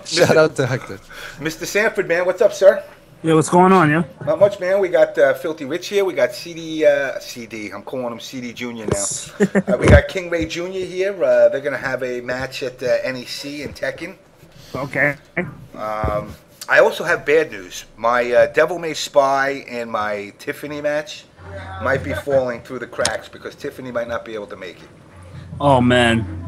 Shout out to Hector. Mr. Sanford, man, what's up, sir? Yeah, what's going on, yeah? Not much, man. We got Filthierich here. We got CD. I'm calling him CD Junior now. We got King Ray Jr. here. They're going to have a match at NEC in Tekken. Okay. I also have bad news. My Devil May Spy and my Tiffany match might be falling through the cracks because Tiffany might not be able to make it. Oh, man.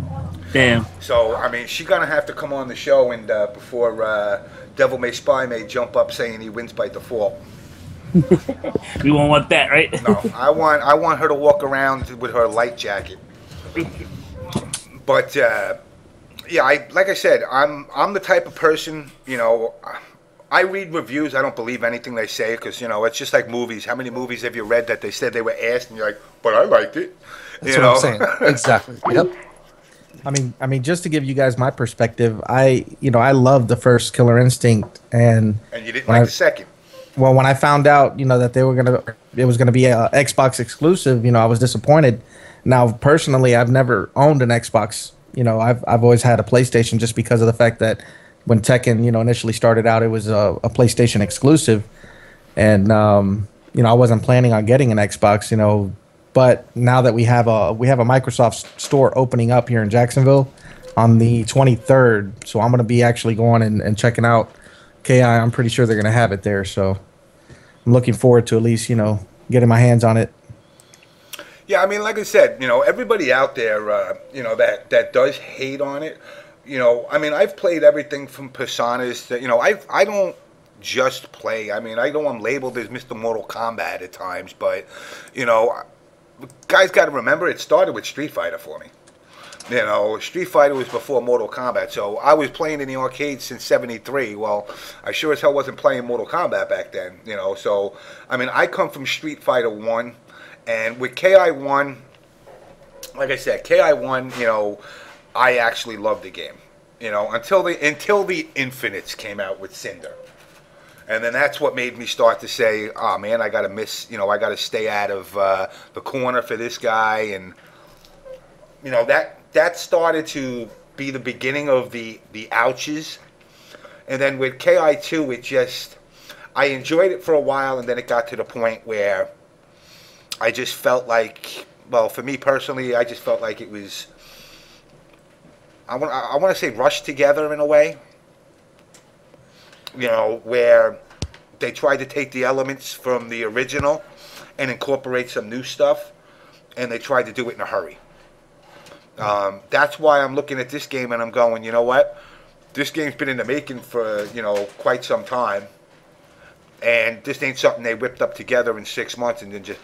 Damn. So, I mean, she's going to have to come on the show and before Devil May Spy may jump up saying he wins by default. We won't want that, right? No, I want her to walk around with her light jacket. But yeah, like I said, I'm the type of person, I read reviews. I don't believe anything they say because it's just like movies. How many movies have you read that they said they were asked and you're like, but I liked it? That's what I'm saying. Exactly. Yep. I mean, just to give you guys my perspective, I love the first Killer Instinct, and you didn't like the second. Well, when I found out, that it was gonna be a Xbox exclusive, I was disappointed. Now, personally, I've never owned an Xbox. I've always had a PlayStation, just because of the fact that when Tekken, initially started out, it was a PlayStation exclusive, and I wasn't planning on getting an Xbox, but now that we have a Microsoft store opening up here in Jacksonville on the 23rd, so I'm gonna be actually going and checking out KI. I'm pretty sure they're gonna have it there, so I'm looking forward to at least getting my hands on it. Yeah, I mean, like I said, everybody out there, that does hate on it. I mean, I've played everything from Personas to, I don't just play. I mean, I know I'm labeled as Mr. Mortal Kombat at times, but, guys got to remember, it started with Street Fighter for me. Street Fighter was before Mortal Kombat, so I was playing in the arcade since '73. Well, I sure as hell wasn't playing Mortal Kombat back then, So, I mean, I come from Street Fighter 1, and with KI1, like I said, KI1, I actually loved the game, until the Infinites came out with Cinder. And then that's what made me start to say, oh man, I gotta I gotta stay out of the corner for this guy, and that started to be the beginning of the ouches. And then with KI2, I enjoyed it for a while, and then it got to the point where I just felt like, well, for me personally, I just felt like it was, I want to say rushed together in a way. Where they tried to take the elements from the original and incorporate some new stuff, and they tried to do it in a hurry. That's why I'm looking at this game and I'm going, you know what? This game's been in the making for, quite some time, and this ain't something they whipped up together in 6 months and then just,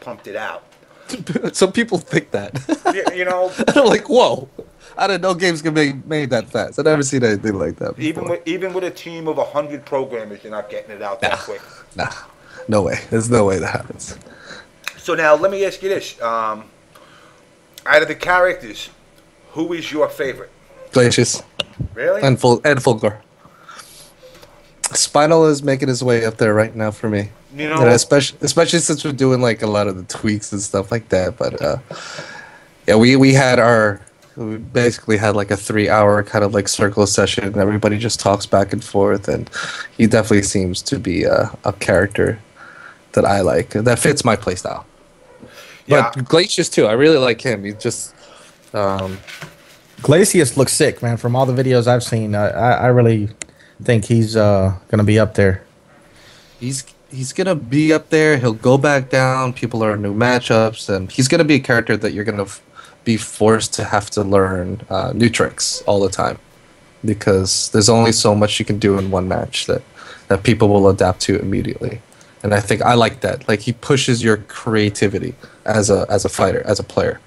pumped it out. Some people think that. And I'm like, whoa. I didn't know games could be made that fast. I've never seen anything like that before. Even with a team of 100 programmers, you're not getting it out that quick. Nah, no way. There's no way that happens. So now, let me ask you this. Out of the characters, who is your favorite? Glacius. Really? And Fulgor. Spinal is making his way up there right now for me. Especially since we're doing like a lot of the tweaks and stuff like that. But yeah, we basically had like a 3-hour kind of like circle session, and everybody just talks back and forth, and he definitely seems to be a character that I like, that fits my playstyle. Yeah. But Glacius too, I really like him. He just Glacius looks sick, man. From all the videos I've seen, I really think he's gonna be up there. He's gonna be up there. He'll go back down. People are new matchups, and he's gonna be a character that you're gonna be forced to have to learn new tricks all the time, because there's only so much you can do in one match that people will adapt to immediately. And I think I like that. Like, he pushes your creativity as a fighter, as a player.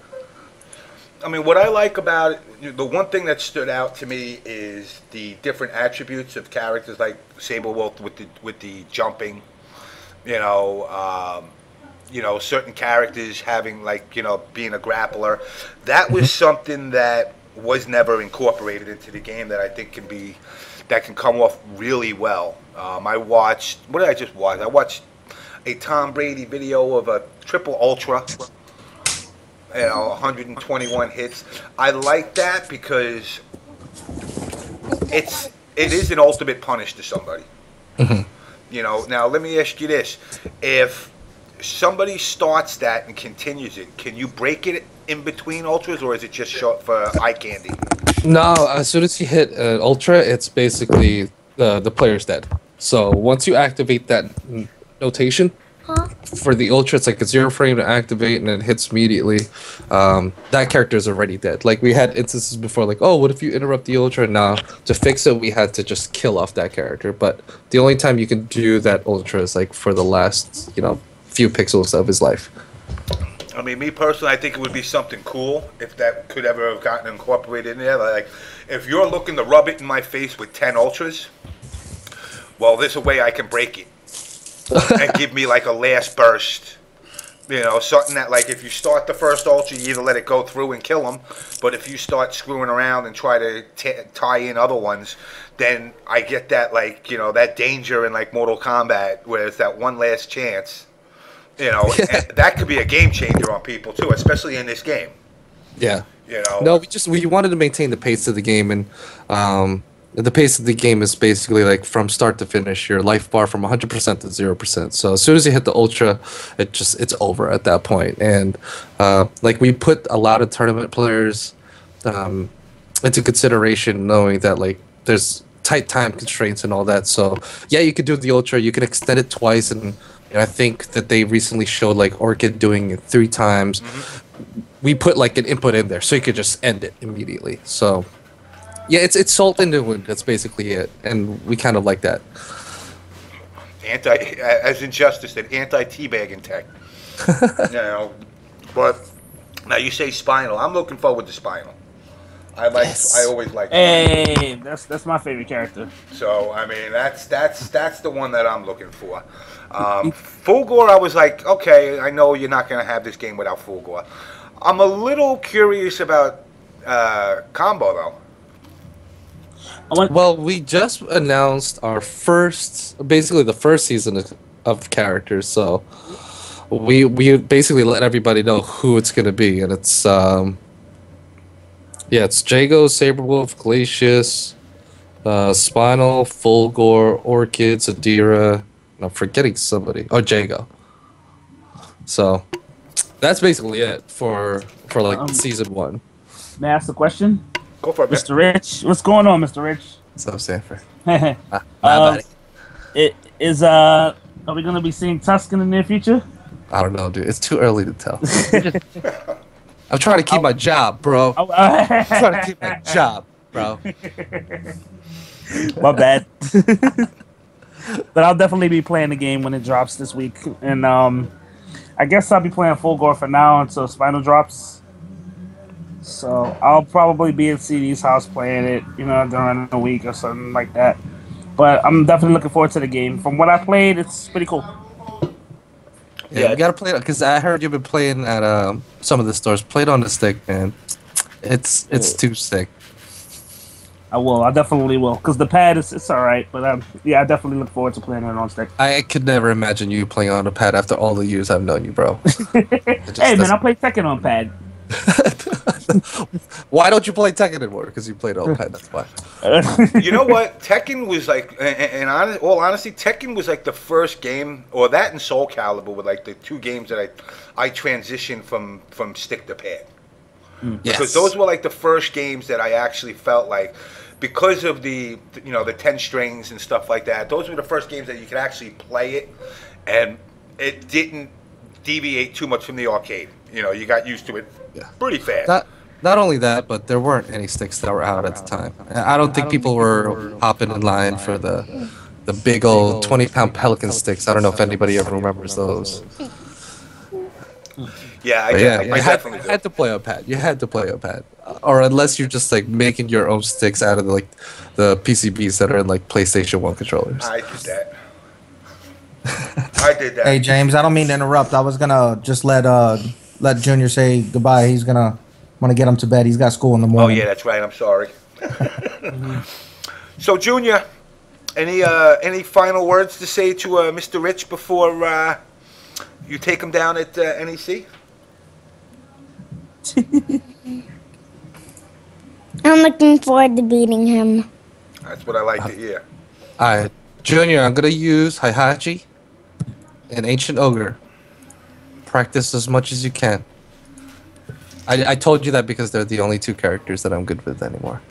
I mean, what I like about it, the one thing that stood out to me is the different attributes of characters, like Saberwolf with the jumping. Certain characters having, like, being a grappler. That was something that was never incorporated into the game that I think can come off really well. I watched, what did I just watch? I watched a Tom Brady video of a triple ultra, 121 hits. I like that because it is an ultimate punish to somebody. Mm-hmm. Now let me ask you this: if somebody starts that and continues it, can you break it in between ultras, or is it just short for eye candy? No, as soon as you hit an ultra, it's basically the player's dead. So once you activate that notation for the ultra, it's like a 0 frame to activate, and it hits immediately. That character is already dead. Like, we had instances before, like, oh, what if you interrupt the ultra? Now, to fix it, we had to just kill off that character. But the only time you can do that ultra is like for the last, few pixels of his life. I mean, me personally, I think it would be something cool if that could ever have gotten incorporated in there. Like, if you're looking to rub it in my face with 10 ultras, well, there's a way I can break it and give me like a last burst, You know, something that, like, if you start the first ultra, you either let it go through and kill them, but if you start screwing around and try to tie in other ones, then I get that, like, you know, that danger in, like, Mortal Kombat, where it's that one last chance. You know, and that could be a game changer on people, too, especially in this game. Yeah. You know? No, we wanted to maintain the pace of the game, and the pace of the game is basically like from start to finish, your life bar from 100% to 0%. So as soon as you hit the ultra, it's over at that point. And like we put a lot of tournament players into consideration, knowing that like there's tight time constraints and all that. So yeah, you could do the ultra, you can extend it twice, and I think that they recently showed like Orchid doing it 3 times. We put like an input in there, so you could just end it immediately. So yeah, it's salt in the wound. That's basically it, and we kind of like that. As Injustice said, anti-teabagging tech. You know, but now you say Spinal. I'm looking forward to Spinal. I always like. Hey, that's my favorite character. So I mean, that's the one that I'm looking for. Fulgore, I was like, okay, I know you're not gonna have this game without Fulgore. I'm a little curious about Combo though. Well, we just announced our basically the first season of characters, so we basically let everybody know who it's gonna be, and it's it's Jago, Saberwolf, Glacius, Spinal, Fulgore, Orchid, Zadira, and I'm forgetting somebody. Oh, Jago. So that's basically it for like season 1. May I ask a question? Go for it, Mr. Rich. What's going on, Mr. Rich? What's up, Sanford? Are we gonna be seeing Tusk in the near future? I don't know, dude. It's too early to tell. I'm trying to keep my job, bro. I'm trying to keep my job, bro. My bad. But I'll definitely be playing the game when it drops this week, and I guess I'll be playing Fulgore for now until Spinal drops. So I'll probably be at CD's house playing it, you know, during the week or something like that. But I'm definitely looking forward to the game. From what I played, it's pretty cool. Yeah, you gotta play it because I heard you've been playing at some of the stores. Play it on the stick, man. It's too sick. I will. I definitely will. Because the pad it's all right, but I definitely look forward to playing it on stick. I could never imagine you playing on a pad after all the years I've known you, bro. Hey man, I play Tekken on pad. Why don't you play Tekken anymore? Because you played on pad. That's why. You know what? Tekken was like, and all honesty, Tekken was like the first game, or that and Soul Calibur were like the 2 games that I transitioned from stick to pad. Because those were like the first games that I actually felt like, because of the 10 strings and stuff like that, those were the first games that you could actually play it, and it didn't deviate too much from the arcade. You know, you got used to it pretty fast. Not only that, but there weren't any sticks that were out at the time. I don't think people were hopping in line for the big old 20-pound Pelican sticks. I don't know if anybody ever remembers those. Yeah, I definitely had to play on pad. You had to play on pad, or unless you're just like making your own sticks out of the PCBs that are in like PlayStation 1 controllers. I did that. I did that. Hey James, I don't mean to interrupt. I was gonna just let Junior say goodbye. He's gonna want to get him to bed. He's got school in the morning. Oh yeah, that's right. I'm sorry. So Junior, any final words to say to Mr. Rich before you take him down at NEC? I'm looking forward to beating him. That's what I like to hear. Alright, Junior, I'm gonna use Heihachi and Ancient Ogre. Practice as much as you can. I told you that because they're the only 2 characters that I'm good with anymore.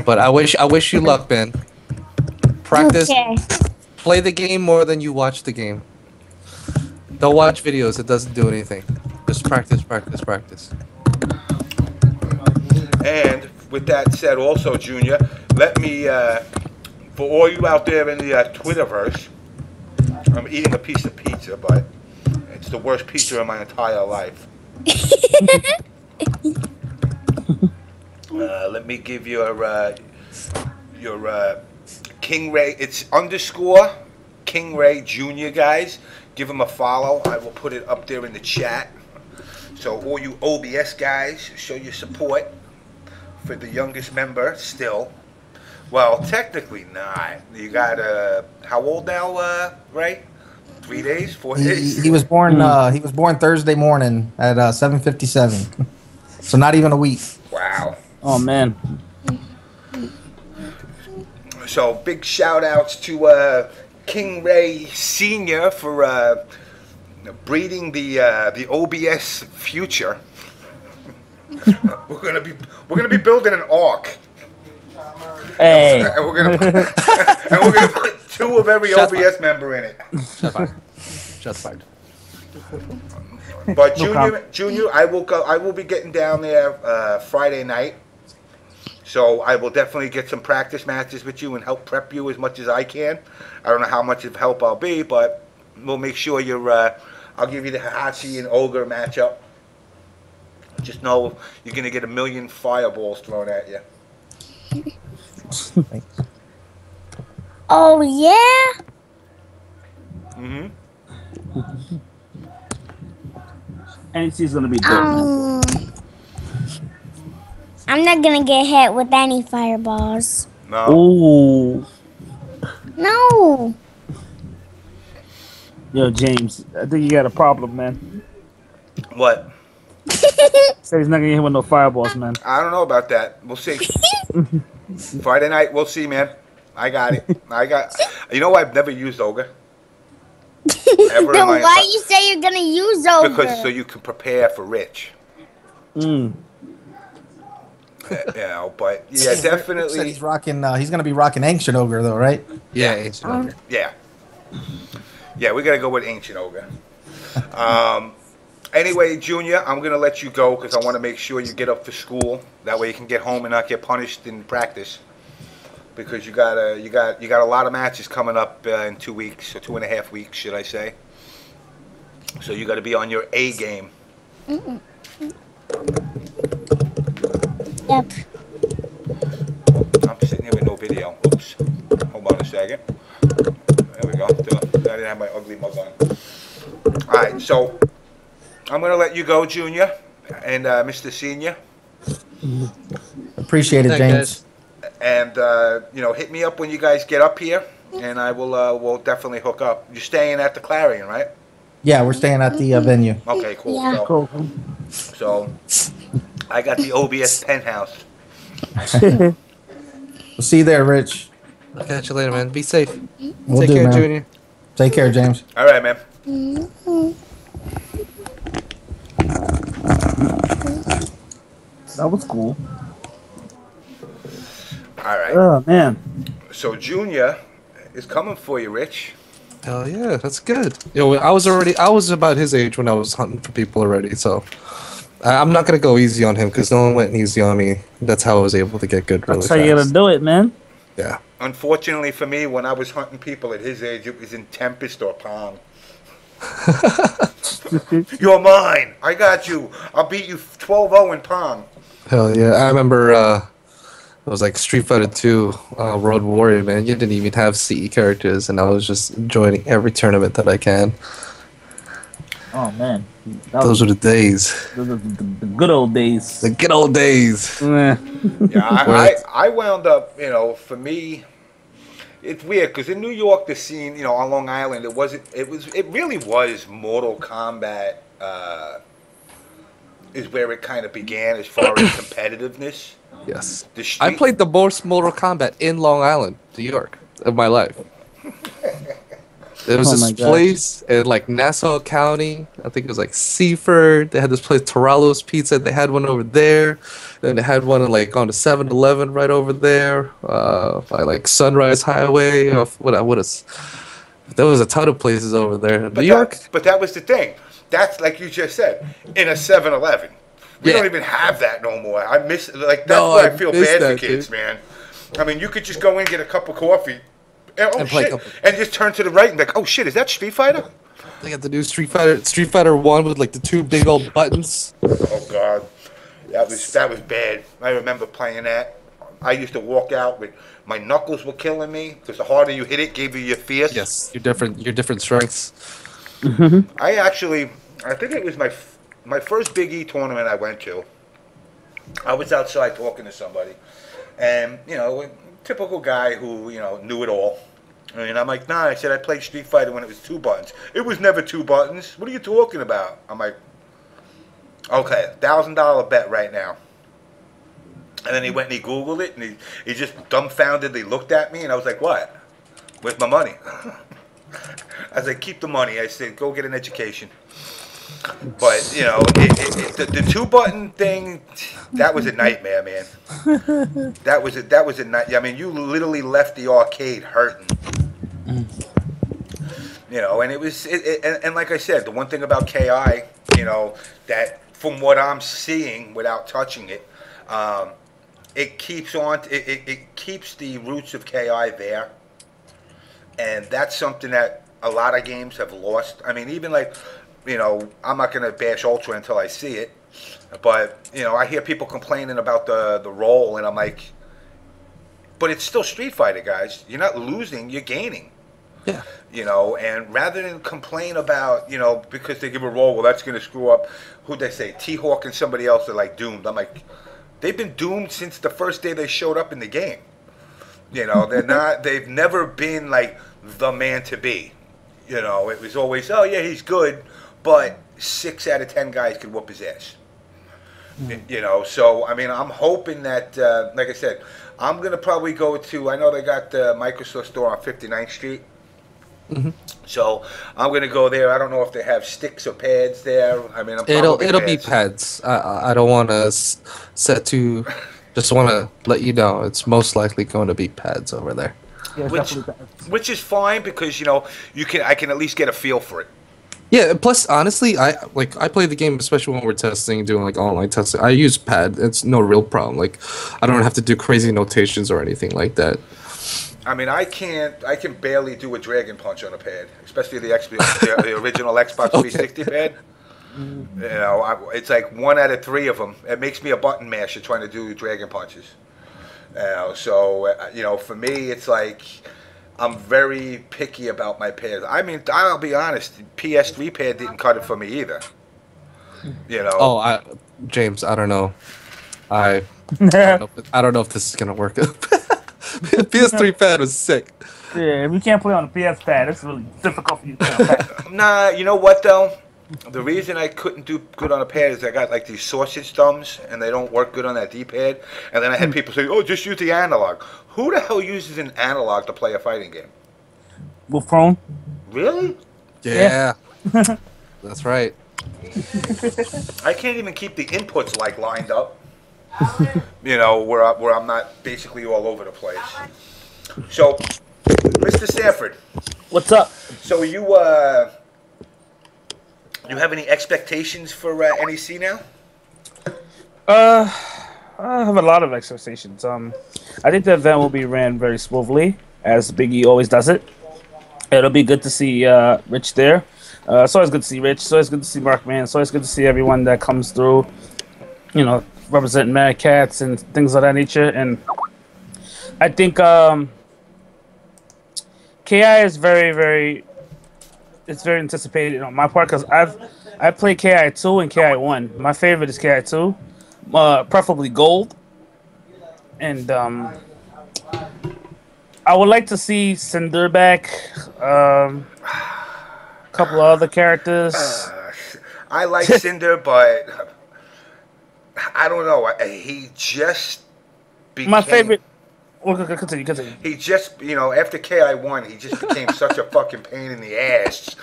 But I wish you luck, Ben. Practice. Okay. Play the game more than you watch the game. Don't watch videos. It doesn't do anything. Just practice, practice, practice. And with that said, also, Junior, let me, for all you out there in the Twitterverse, I'm eating a piece of pizza, but it's the worst pizza in my entire life. Let me give your King Ray. It's _ King Ray Jr. guys. Give him a follow. I will put it up there in the chat. So all you OBS guys, show your support for the youngest member still. Well, technically not. You got how old now, Ray? 3 days, 4 days. He was born. He was born Thursday morning at 7:57. So not even a week. Wow. Oh man. So big shout outs to King Ray Sr. for breeding the OBS future. We're gonna be building an ark. Hey. And we're gonna put 2 of every OBS member in it. Just fine. But Junior, I will be getting down there Friday night. So I will definitely get some practice matches with you and help prep you as much as I can. I don't know how much of help I'll be, but we'll make sure you're. I'll give you the Hachi and Ogre matchup. Just know you're gonna get a million fireballs thrown at you. Oh yeah. Mhm. NXT's gonna be dope. I'm not gonna get hit with any fireballs. No. Ooh. No. Yo, James, I think you got a problem, man. What? Said he's not gonna hit with no fireballs, man. I don't know about that. We'll see. Friday night, we'll see, man. I got it. You know, I've never used Ogre. Ever Then in my why you say you're gonna use Ogre? Because so you can prepare for Rich. Mm. You know, but yeah, Said definitely. he's rocking. He's gonna be rocking Ancient Ogre though, right? Yeah, it's okay. Yeah. Yeah, we got to go with Ancient Ogre. Anyway, Junior, I'm going to let you go because I want to make sure you get up for school. That way you can get home and not get punished in practice. Because you got a lot of matches coming up in 2 weeks, or 2.5 weeks, should I say. So you got to be on your A game. Yep. I'm sitting here with no video. Oops. Hold on a second. There we go. I didn't have my ugly mug on. All right, so I'm going to let you go, Junior, and Mr. Senior. Appreciate it, James. And you know, hit me up when you guys get up here, and I will we'll definitely hook up. You're staying at the Clarion, right? Yeah, we're staying at the venue. Okay, cool. Yeah. So I got the OBS penthouse. We'll see you there, Rich. I'll catch you later, man. Be safe. We'll Take do, care, man. Junior. Take care, James. All right, man. That was cool. All right. Oh man. So Junior is coming for you, Rich. Hell yeah, that's good. Yo, I was about his age when I was hunting for people already, so I'm not gonna go easy on him because no one went easy on me. That's how I was able to get good really That's how you gotta fast. do it, man. Yeah. Unfortunately for me, when I was hunting people at his age, it was in Tempest or Pong. You're mine. I got you. I'll beat you 12-0 in Pong. Hell yeah. I remember it was like Street Fighter 2 Road Warrior, man. You didn't even have CE characters, and I was just joining every tournament that I can. Oh man. Those were the days. The good old days. The good old days. Eh. Yeah, I wound up, you know, for me, it's weird because in New York, the scene, you know, on Long Island, it really was Mortal Kombat is where it kind of began as far as competitiveness. Yes. The I street- played the most Mortal Kombat in Long Island, New York, of my life. There was Oh this my gosh. place in like Nassau County. I think it was like Seaford. They had this place, Torallo's Pizza. They had one over there. Then they had one like on the 7-Eleven right over there, by like Sunrise Highway. There was a ton of places over there. New York. But that was the thing. That's like you just said, in a 7-Eleven. We Yeah. don't even have that no more. I miss like that's No, why I I feel miss bad for that, kids, dude. man. I mean, you could just go in and get a cup of coffee, and And play shit, couple- and just turn to the right and be like, oh shit, is that Street Fighter? They got the new Street Fighter 1 with like the 2 big old buttons. Oh god, that was bad. I remember playing that. I used to walk out with my knuckles were killing me because the harder you hit it, gave you your fierce. Yes, your different strengths. I think it was my first Big E tournament I went to. I was outside talking to somebody, and typical guy who knew it all. And I'm like, nah. I said I played Street Fighter when it was 2 buttons. It was never 2 buttons. What are you talking about? I'm like, okay, $1,000 bet right now. And then he went and he Googled it, and he just dumbfoundedly looked at me, and I was like, what? Where's my money? I was like, keep the money. I said, go get an education. But, the 2-button thing, that was a nightmare, man. That was a nightmare. I mean, you literally left the arcade hurting. And it was, and like I said, the one thing about KI, that from what I'm seeing without touching it, it keeps the roots of KI there. And that's something that a lot of games have lost. I mean, even like, I'm not going to bash Ultra until I see it. But, I hear people complaining about the roll, and I'm like, but it's still Street Fighter, guys. You're not losing, you're gaining. Yeah. And rather than complain about, because they give a roll, well, that's going to screw up, who'd they say, T-Hawk and somebody else are like doomed. I'm like, they've been doomed since the first day they showed up in the game. They've never been like the man to be. It was always, oh yeah, he's good, but 6 out of 10 guys could whoop his ass. So I mean, I'm hoping that, like I said, I'm gonna probably go to. I know they got the Microsoft store on 59th Street. Mm-hmm. So I'm gonna go there. I don't know if they have sticks or pads there. I mean, it'll be pads. I don't want to set to. Just want to let you know, it's most likely going to be pads over there. Yeah, which is fine because I can at least get a feel for it. Yeah. Plus, honestly, I play the game, especially when we're testing, doing like online testing. I use pad. It's no real problem. Like, I don't have to do crazy notations or anything like that. I mean, I can barely do a dragon punch on a pad, especially the original Xbox 360 pad. It's like 1 out of 3 of them. It makes me a button masher trying to do dragon punches. For me, it's like I'm very picky about my pads. I mean, I'll be honest, the PS3 pad didn't cut it for me either. James, I don't know. I don't know if this is gonna work. PS3 pad was sick. Yeah, if you can't play on the PS pad, it's really difficult for you to play on pad. Nah, you know what though? The reason I couldn't do good on a pad is I got like these sausage thumbs, and they don't work good on that D-pad. And then I had people say, "Oh, just use the analog." Who the hell uses an analog to play a fighting game? With prone? Really? Yeah. That's right. I can't even keep the inputs like lined up. Where I'm not basically all over the place. So, Mr. Sanford, what's up? So you have any expectations for NEC now? I have a lot of expectations. I think the event will be ran very smoothly, as Big E always does it. It'll be good to see Rich there. It's always good to see Rich. It's always good to see Markman. It's always good to see everyone that comes through, representing Mad Cats and things of that nature. And I think KI is very, very... It's very anticipated on my part because I've played KI 2 and KI 1. My favorite is KI 2, preferably gold. And I would like to see Cinder back. A couple of other characters. I like Cinder, but I don't know. He just became... My favorite... Well, continue. He just, after KI1, he just became such a fucking pain in the ass.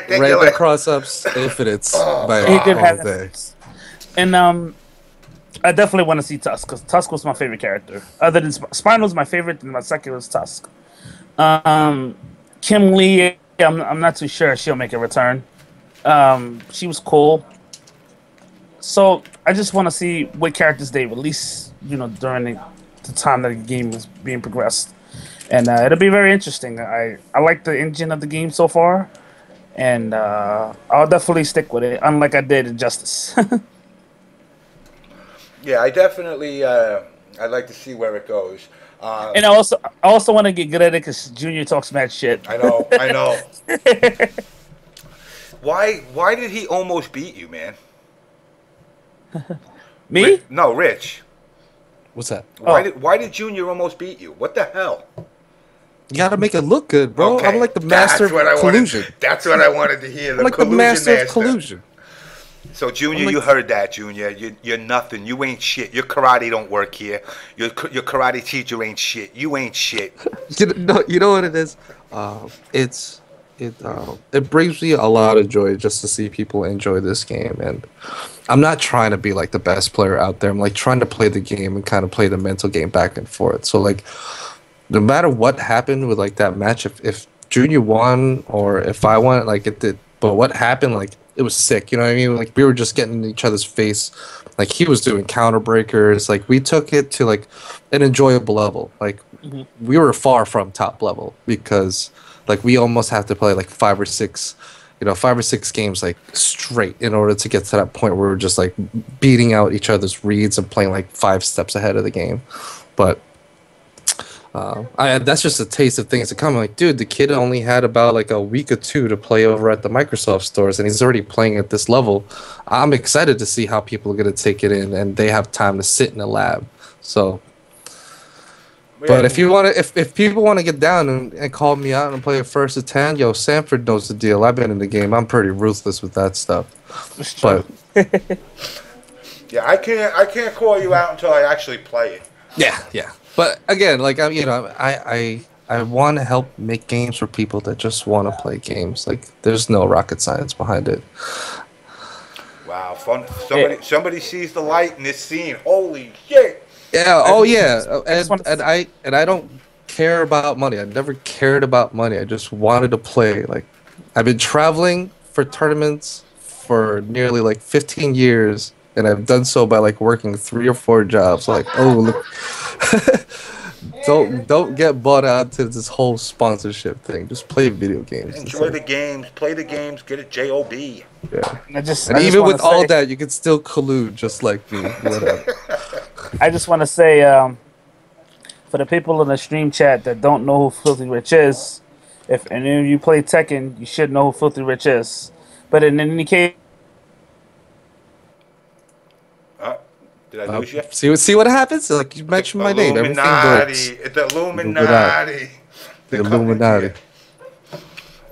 Random cross-ups, infinites by all day. And I definitely want to see Tusk, because Tusk was my favorite character. Other than Spinal's my favorite, and my second was Tusk. Kim Lee, I'm not too sure she'll make a return. She was cool. So I just want to see what characters they release, during the time that the game is being progressed. And it'll be very interesting. I like the engine of the game so far. And I'll definitely stick with it, unlike I did in Justice. Yeah, I definitely, I'd like to see where it goes. And I also want to get good at it because Junior talks mad shit. I know. Why did he almost beat you, man? Me? No, Rich. What's that? Why did Junior almost beat you? What the hell? You gotta make it look good, bro. Okay, I'm like the master of collusion. That's what I wanted to hear. I'm like the master of collusion. So, Junior, you heard that, Junior. You're nothing. You ain't shit. Your karate don't work here. Your karate teacher ain't shit. You ain't shit. You know what it is? It brings me a lot of joy just to see people enjoy this game, and I'm not trying to be like the best player out there. I'm like trying to play the game and kind of play the mental game back and forth. So like, no matter what happened with like that match, if Junior won or if I won, like it did. But what happened, like it was sick. You know what I mean? Like we were just getting in each other's face. Like he was doing counter breakers. Like we took it to like an enjoyable level. Like we were far from top level because like we almost have to play like 5 or 6 games like straight in order to get to that point where we're just like beating out each other's reads and playing like 5 steps ahead of the game. But that's just a taste of things to come. Like, dude, the kid only had about like a week or 2 to play over at the Microsoft stores, and he's already playing at this level. I'm excited to see how people are going to take it in, and they have time to sit in the lab. So, but if people want to get down and call me out and play a first to 10, yo, Sanford knows the deal. I've been in the game. I'm pretty ruthless with that stuff. But yeah, I can't call you out until I actually play it. Yeah. But again, like I want to help make games for people that just want to play games. Like there's no rocket science behind it. Wow, fun! Somebody sees the light in this scene. Holy shit! Yeah. Oh yeah. And I don't care about money. I never cared about money. I just wanted to play. Like I've been traveling for tournaments for nearly like 15 years. And I've done so by like working 3 or 4 jobs. Like, oh, look. don't get bought out to this whole sponsorship thing. Just play video games. Enjoy the games. Play the games. Get a job. Yeah. And even with all that, you can still collude just like me. Whatever. I just want to say, for the people in the stream chat that don't know who Filthierich is, if any of you play Tekken, you should know who Filthierich is. But in any case. Did I lose you? See what happens? Like you mentioned my name. Everything works. It's the Illuminati. The Illuminati.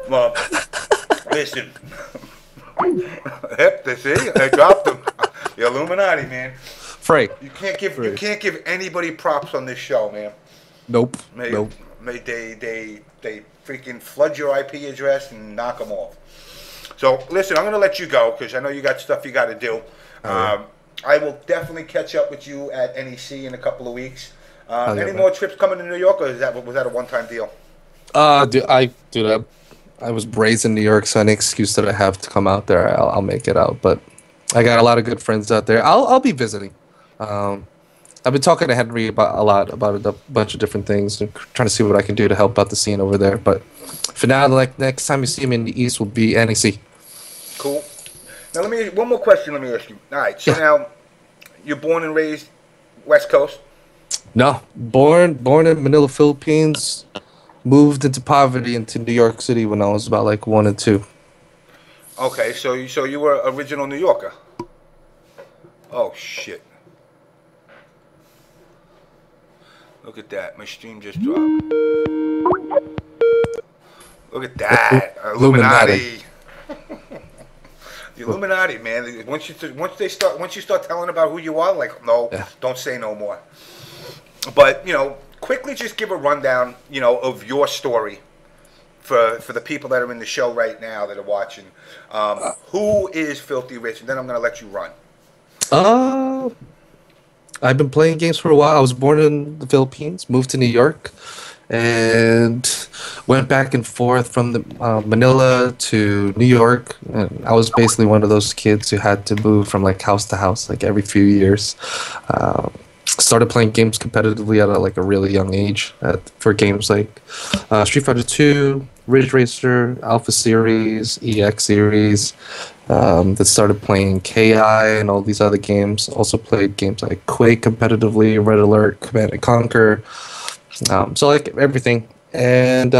Well, listen. Yep, they see. I dropped them. The Illuminati, man. Frank. You can't give anybody props on this show, man. Nope. They freaking flood your IP address and knock them off. So listen, I'm gonna let you go because I know you got stuff you got to do. I will definitely catch up with you at NEC in a couple of weeks. Any more trips coming to New York, or was that a one-time deal? I was raised in New York, so any excuse that I have to come out there, I'll make it out. But I got a lot of good friends out there. I'll be visiting. I've been talking to Henry about a bunch of different things and trying to see what I can do to help out the scene over there. But for now, like next time you see me in the East will be NEC. Cool. Now one more question. Let me ask you. All right. So now, you're born and raised West Coast. No, born in Manila, Philippines. Moved into poverty into New York City when I was about like 1 or 2. Okay, so you were original New Yorker. Oh shit! Look at that. My stream just dropped. Look at that. Illuminati. The Illuminati, man. Once you start telling about who you are, like, no, don't say no more. But quickly just give a rundown, of your story for the people that are in the show right now that are watching. Who is Filthierich? And then I'm gonna let you run. I've been playing games for a while. I was born in the Philippines, moved to New York, and went back and forth from Manila to New York. And I was basically one of those kids who had to move from like house to house like every few years. Started playing games competitively at a really young age for games like Street Fighter 2, Ridge Racer, Alpha Series, EX Series, That started playing KI and all these other games. Also played games like Quake competitively, Red Alert, Command and Conquer. So like everything. And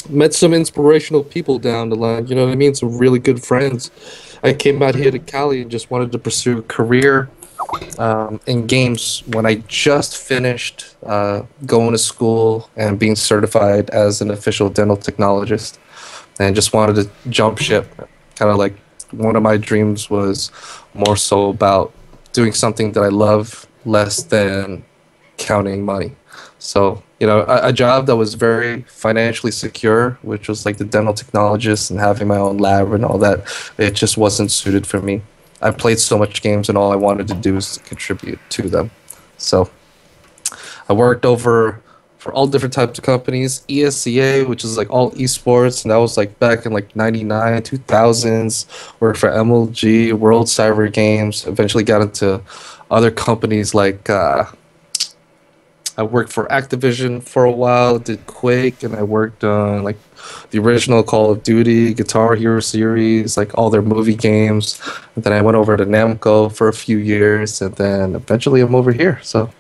met some inspirational people down the line. You know what I mean? Some really good friends. I came out here to Cali and just wanted to pursue a career in games when I just finished going to school and being certified as an official dental technologist, and just wanted to jump ship. Kind of like one of my dreams was more so about doing something that I love less than counting money. So, you know, a job that was very financially secure, which was like the dental technologist and having my own lab and all that, it just wasn't suited for me. I played so much games and all I wanted to do was to contribute to them. So I worked over for all different types of companies. ESCA, which is like all esports, and that was like back in like 99, 2000s. Worked for MLG, World Cyber Games. Eventually got into other companies like I worked for Activision for a while, did Quake, and I worked on like the original Call of Duty, Guitar Hero series, like all their movie games. And then I went over to Namco for a few years, and then eventually I'm over here. So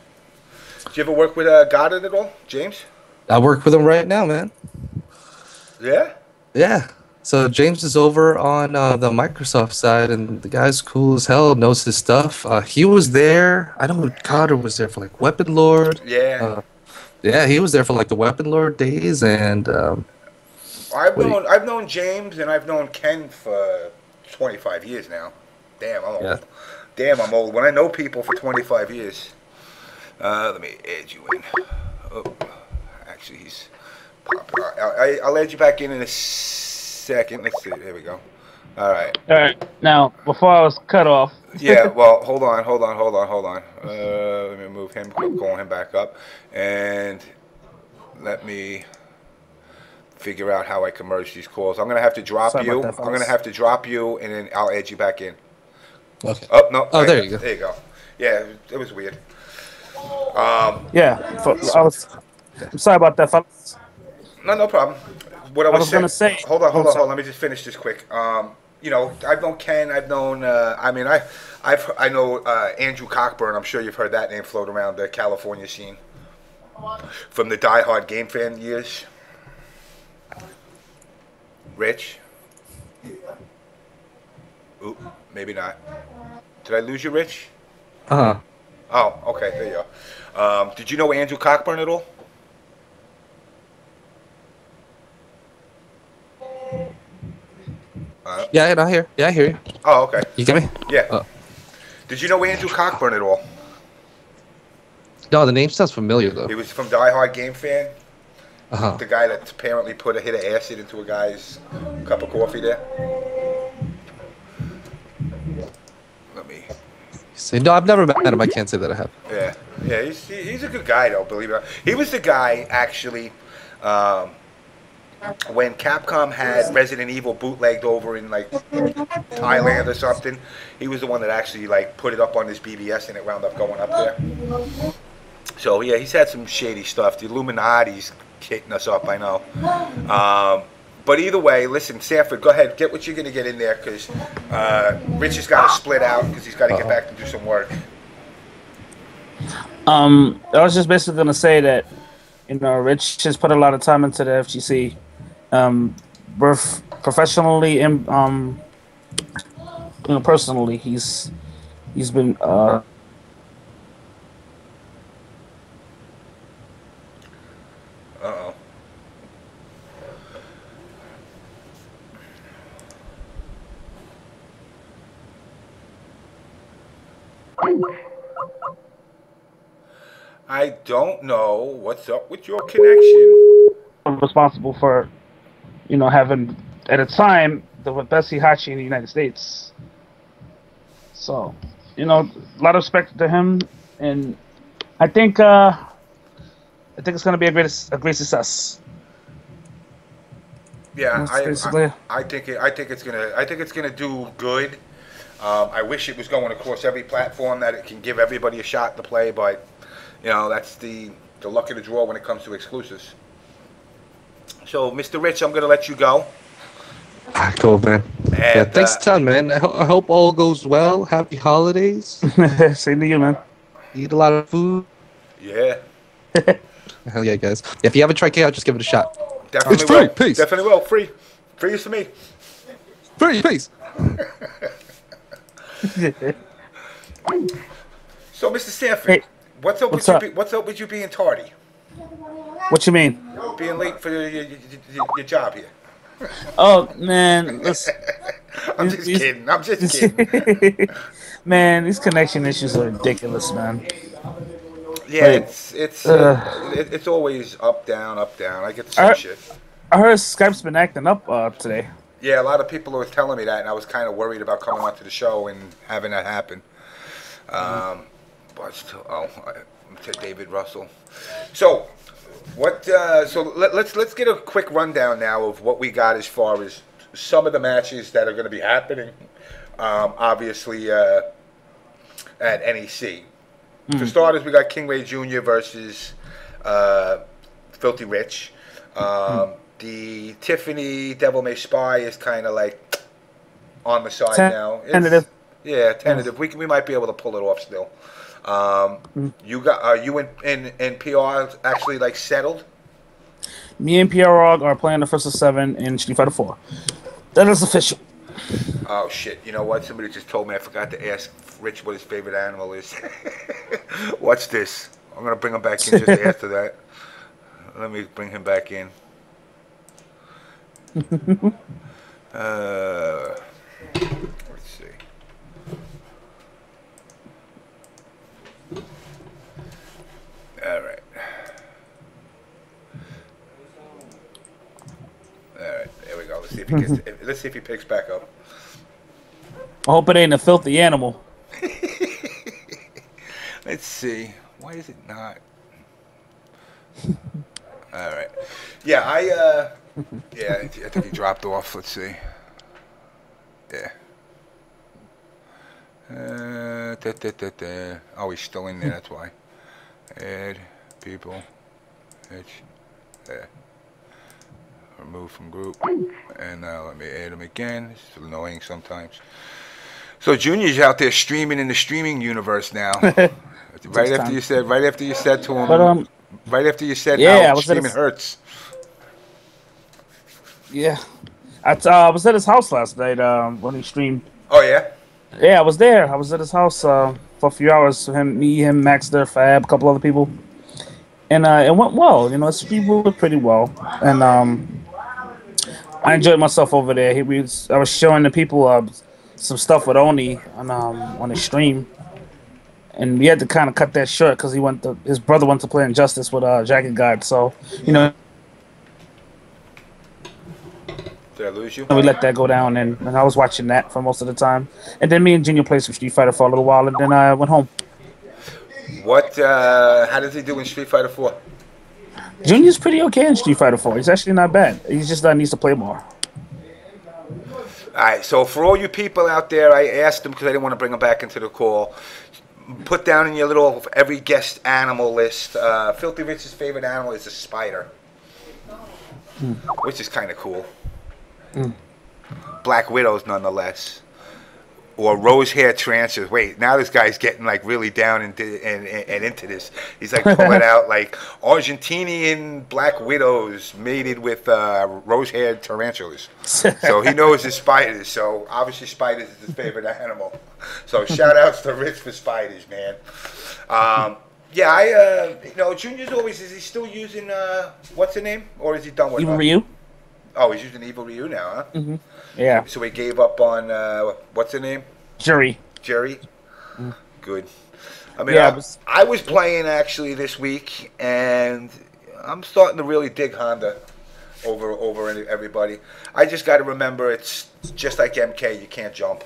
Did you ever work with Goddard at all, James? I work with him right now, man. Yeah? Yeah. So James is over on the Microsoft side, and the guy's cool as hell, knows his stuff. He was there. I know Carter was there for like Weapon Lord. Yeah. Yeah, he was there for like the Weapon Lord days, and I've known James and I've known Ken for 25 years now. Damn, I'm old. Yeah. Damn, I'm old. When I know people for 25 years. Let me add you in. Oh, actually, he's popping out. I'll add you back in a second. Let's see. There we go. All right. All right. Now, before I was cut off. Yeah, well, hold on. Let me move him, call him back up. And let me figure out how I can merge these calls. I'm going to have to drop Sorry you. about that, I'm going to fellas. have to drop you, and then I'll add you back in. okay. Oh, no. Oh, there you go. There you go. Yeah, it was weird. Yeah. I'm sorry about that, fellas. No problem. What I was gonna say. Hold on. Oh, sorry. Let me just finish this quick. You know, I've known Ken. I've known. I know Andrew Cockburn. I'm sure you've heard that name float around the California scene from the diehard game fan years. Rich. Oop, maybe not. Did I lose you, Rich? Uh-huh. Oh, okay. There you go. Did you know Andrew Cockburn at all? Yeah, I hear. Yeah, I hear you. Oh, okay. You get me? Yeah. Oh. Did you know Andrew Cockburn at all? No, the name sounds familiar though. He was from Die Hard Game Fan. Uh-huh. The guy that apparently put a hit of acid into a guy's cup of coffee there. Let me. Say, no, I've never met him. I can't say that I have. Yeah. He's a good guy though. Believe it or not, he was the guy actually. When Capcom had Resident Evil bootlegged over in like Thailand or something, he was the one that actually like put it up on his BBS and it wound up going up there. So yeah, he's had some shady stuff. The Illuminati's hitting us up, I know. But either way, listen, Sanford, go ahead, get what you're gonna get in there, because Rich has got to split out because he's got to get back to do some work. I was just basically gonna say that, you know, Rich has put a lot of time into the FGC, both professionally and you know, personally. He's been Uh-oh. I don't know what's up with your connection. responsible for, you know, having at a time the best Hihachi in the United States. So, you know, a lot of respect to him, and I think it's going to be a great success. Yeah, That's basically it. I think it's gonna do good. I wish it was going across every platform that it can give everybody a shot to play, but you know, that's the luck of the draw when it comes to exclusives. So, Mr. Rich, I'm gonna let you go. Cool, man. Yeah, And thanks a ton, man. I hope all goes well. Happy holidays. Same to you, man. Eat a lot of food. yeah, Hell yeah, guys. If you haven't tried it out, just give it a shot. definitely It's free. will. Peace. Definitely will. Free. Free is for me. Free. Peace. So, Mr. Sanford, Hey, what's up what's with up? you? What's up with you being tardy? What you mean? Being late for your job here? Oh man, listen, I'm just kidding. I'm just kidding. man, these connection issues are ridiculous, man. Yeah, Like, it's always up down. I get the same I- shit. I heard Skype's been acting up today. Yeah, a lot of people were telling me that, and I was kind of worried about coming onto the show and having that happen. But still, to David Russell. So, what? Let's get a quick rundown now of what we got as far as some of the matches that are going to be happening. Obviously, at NEC. For starters, we got King Ray Jr. versus Filthierich. The Tiffany Devil May Spy is kind of like on the side now. Tentative. Yeah, tentative. We might be able to pull it off still. You got you and PR actually like settled? Me and PROG are playing the first of 7 in Street Fighter 4. That is official. Oh shit! You know what? Somebody just told me I forgot to ask Rich what his favorite animal is. Watch this. I'm gonna bring him back in just after that. Let me bring him back in. Let's see. All right. There we go. Let's see if he gets. Let's see if he picks back up. I hope it ain't a filthy animal. Let's see. Why is it not? All right. Yeah, yeah, I think he dropped off. Let's see. Yeah. Oh, he's still in there. That's why. Add people. There. Remove from group. And now let me add him again. It's annoying sometimes. So Junior's out there streaming in the streaming universe now. Right after you said to him. But right after you said yeah, how streaming hurts. Yeah, I was at his house last night when he streamed. Oh yeah. Yeah, I was there. I was at his house for a few hours. Me, him, Max, there, Fab, a couple other people, and it went well. You know, it streamed pretty well, and I enjoyed myself over there. I was showing the people some stuff with Oni on his stream, and we had to kind of cut that short because his brother went to play Injustice with Jacket God. So you know. Did I lose you? We let that go down, and I was watching that for most of the time. And then me and Junior played some Street Fighter for a little while, and then I went home. What? How does he do in Street Fighter 4? Junior's pretty okay in Street Fighter 4. He's actually not bad. He just needs to play more. All right. So for all you people out there, I asked him because I didn't want to bring him back into the call. Put down in your little every guest animal list. Filthy Rich's favorite animal is a spider, which is kind of cool. Black widows, nonetheless, or rose-haired tarantulas. Wait, now this guy's getting like really down into into this. He's like pulling out like Argentinian black widows mated with rose-haired tarantulas. So he knows his spiders. So obviously, spiders is his favorite animal. So shout outs to Rich for spiders, man. Yeah, Junior's always. Is he still using what's the name, or is he done with Even Ryu? Oh, he's using Evil Ryu now, huh? Mm-hmm. Yeah. So he gave up on, what's the name? Jerry. Good. I mean, Yeah, I was playing actually this week, and I'm starting to really dig Honda over everybody. I just got to remember it's just like MK, you can't jump.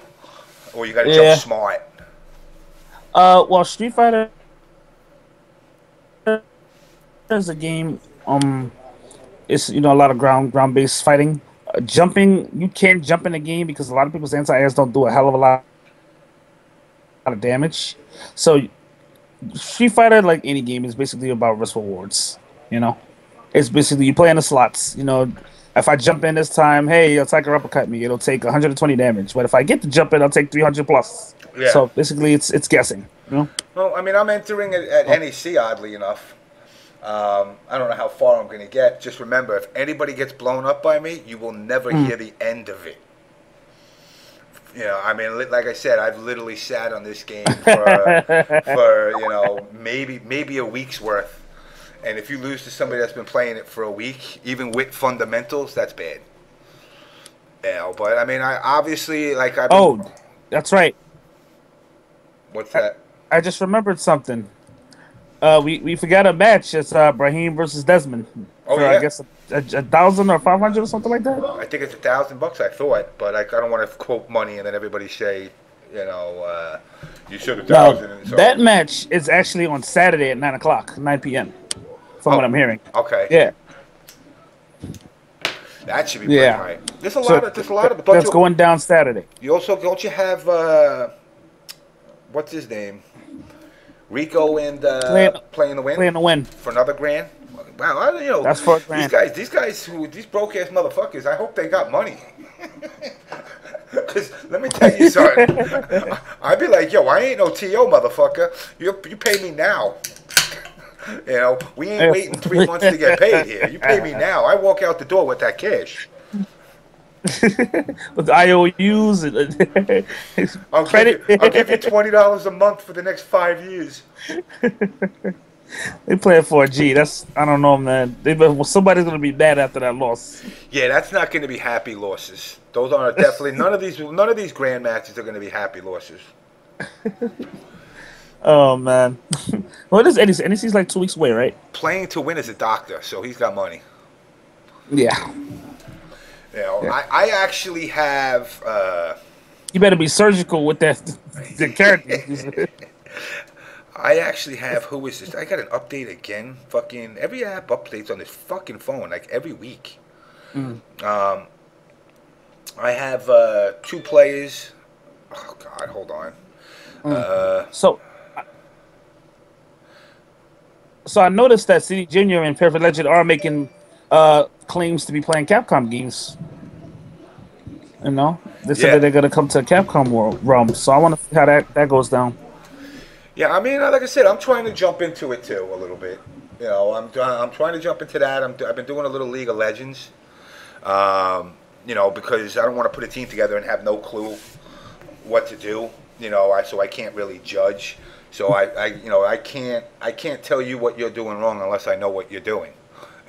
Or you got to jump smart. Well, Street Fighter is a game, it's a lot of ground based fighting. Jumping, you can't jump in the game because a lot of people's anti-airs don't do a hell of a lot of damage. So Street Fighter, like any game, is basically about risk rewards. It's basically you play in the slots. I if I jump in this time, hey, your attacker uppercut me, it'll take 120 damage. But if I get to jump in, I'll take 300 plus. Yeah. So basically, it's guessing. You know? Well, I mean, I'm entering it at NEC, oddly enough. I don't know how far I'm going to get. Just remember, if anybody gets blown up by me, you will never hear the end of it. You know, I mean, like I said, I've literally sat on this game for you know, maybe a week's worth. And if you lose to somebody that's been playing it for a week, even with fundamentals, that's bad. You know, but I mean, I obviously, like, I've been, Oh, that's right. What's that? I just remembered something. We forgot a match. It's Brahim versus Desmond. Oh, for, yeah. I guess a 1,000 or 500 or something like that. I think it's $1,000, I thought, but I don't want to quote money and then everybody say, you know, you should have No, 1,000. So. that match is actually on Saturday at 9 o'clock, 9 p.m. From what I'm hearing. Okay. Yeah. That should be pretty right. There's a lot of. That's going down Saturday. You also don't you have what's his name? Rico and playing the win. Playing the win for another grand. Wow, you know, that's for a grand. These broke ass motherfuckers. I hope they got money. Cause let me tell you something. I'd be like, yo, I ain't no TO motherfucker. You pay me now. You know, we ain't waiting 3 months to get paid here. You pay me now. I walk out the door with that cash. With the IOUs and I'll give you $20 a month for the next 5 years. They playing for a G. I don't know, man. Somebody's gonna be mad after that loss. Yeah, that's not gonna be happy losses. Those are definitely none of these grand matches are gonna be happy losses. Oh man. What is NEC? NEC's like 2 weeks away, right? Playing to win is a doctor, so he's got money. Yeah. You know, I actually have. You better be surgical with the character. I actually have. Who is this? I got an update again. Fucking every app updates on this fucking phone like every week. I have 2 players. Oh God, hold on. So I noticed that CD Junior and Perfect Legend are making claims to be playing Capcom games. You know, they said that they're gonna come to Capcom realm. So I want to see how that goes down. Yeah, I mean, like I said, I'm trying to jump into it too a little bit. You know, I'm trying to jump into that. I've been doing a little League of Legends. You know, because I don't want to put a team together and have no clue what to do. You know, so I can't really judge. So I can't tell you what you're doing wrong unless I know what you're doing.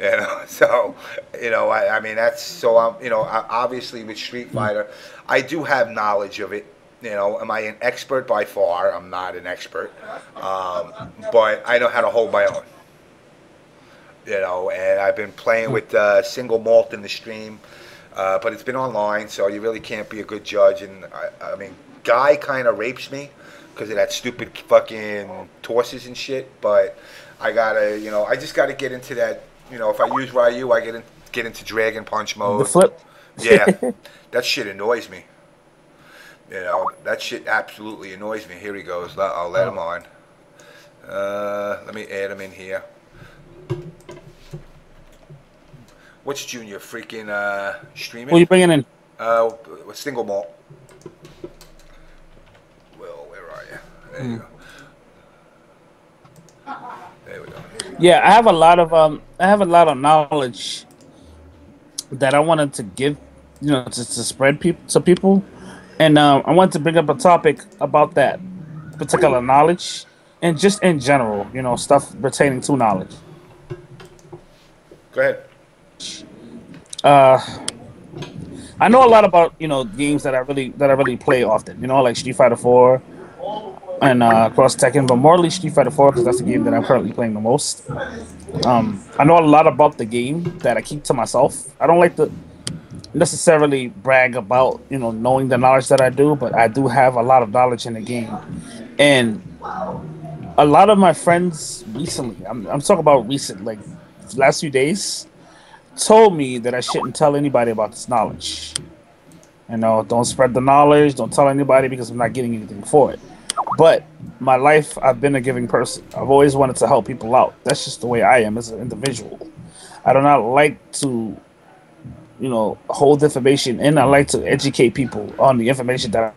You know, so you know, I mean that's so I'm you know obviously with Street Fighter, I do have knowledge of it. You know, am I an expert? By far, I'm not an expert, but I know how to hold my own. You know, and I've been playing with single malt in the stream, but it's been online, so you really can't be a good judge. And I mean, Guy kind of rapes me because of that stupid fucking torses and shit. But I gotta, you know, I just gotta get into that. You know, if I use Ryu, I get into Dragon Punch mode. The flip. Yeah, that shit annoys me. You know, that shit absolutely annoys me. Here he goes. I'll let him on. Let me add him in here. What's Junior freaking streaming? Who are you bringing in? Single malt. Will, where are you? There you go. There we go. Yeah, I have a lot of knowledge that I wanted to give, you know, to spread to people. And I want to bring up a topic about that particular knowledge and just in general, you know, stuff pertaining to knowledge. Go ahead. I know a lot about, you know, games that I really play often, you know, like Street Fighter 4 and Cross Tekken, but more Street Fighter 4 because that's the game that I'm currently playing the most. I know a lot about the game that I keep to myself. I don't like to necessarily brag about, you know, knowing the knowledge that I do, but I do have a lot of knowledge in the game. And a lot of my friends recently, I'm talking about recent, like last few days, told me that I shouldn't tell anybody about this knowledge. You know, don't spread the knowledge, don't tell anybody because I'm not getting anything for it. But my life, I've been a giving person. I've always wanted to help people out. That's just the way I am as an individual. I do not like to hold information, and I like to educate people on the information that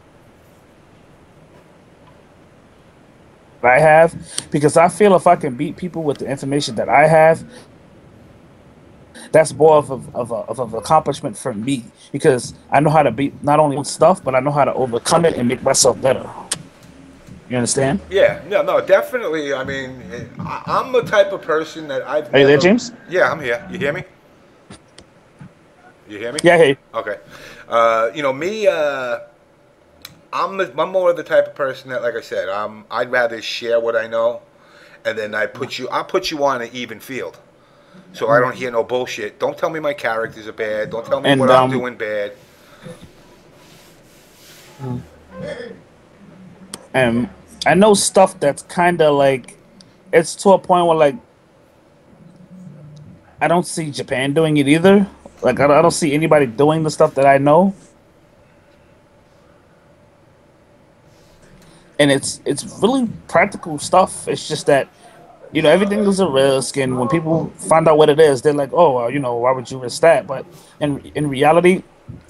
I have, because I feel if I can beat people with the information that I have, that's more of an accomplishment for me, because I know how to beat not only stuff, but I know how to overcome it and make myself better. You understand? Yeah, no, definitely. I mean, I'm the type of person that I've Are you there, never. James? Yeah, I'm here. You hear me? You hear me? Yeah, hey. Okay. Me. I'm more of the type of person that, like I said, I'd rather share what I know, and then I'll put you on an even field, so I don't hear no bullshit. Don't tell me my characters are bad. Don't tell me what I'm doing bad. And I know stuff that's kind of like, it's to a point where like I don't see Japan doing it either. Like I don't see anybody doing the stuff that I know. And it's really practical stuff. It's just that, everything is a risk, and when people find out what it is, they're like, oh, well, why would you risk that? But in reality,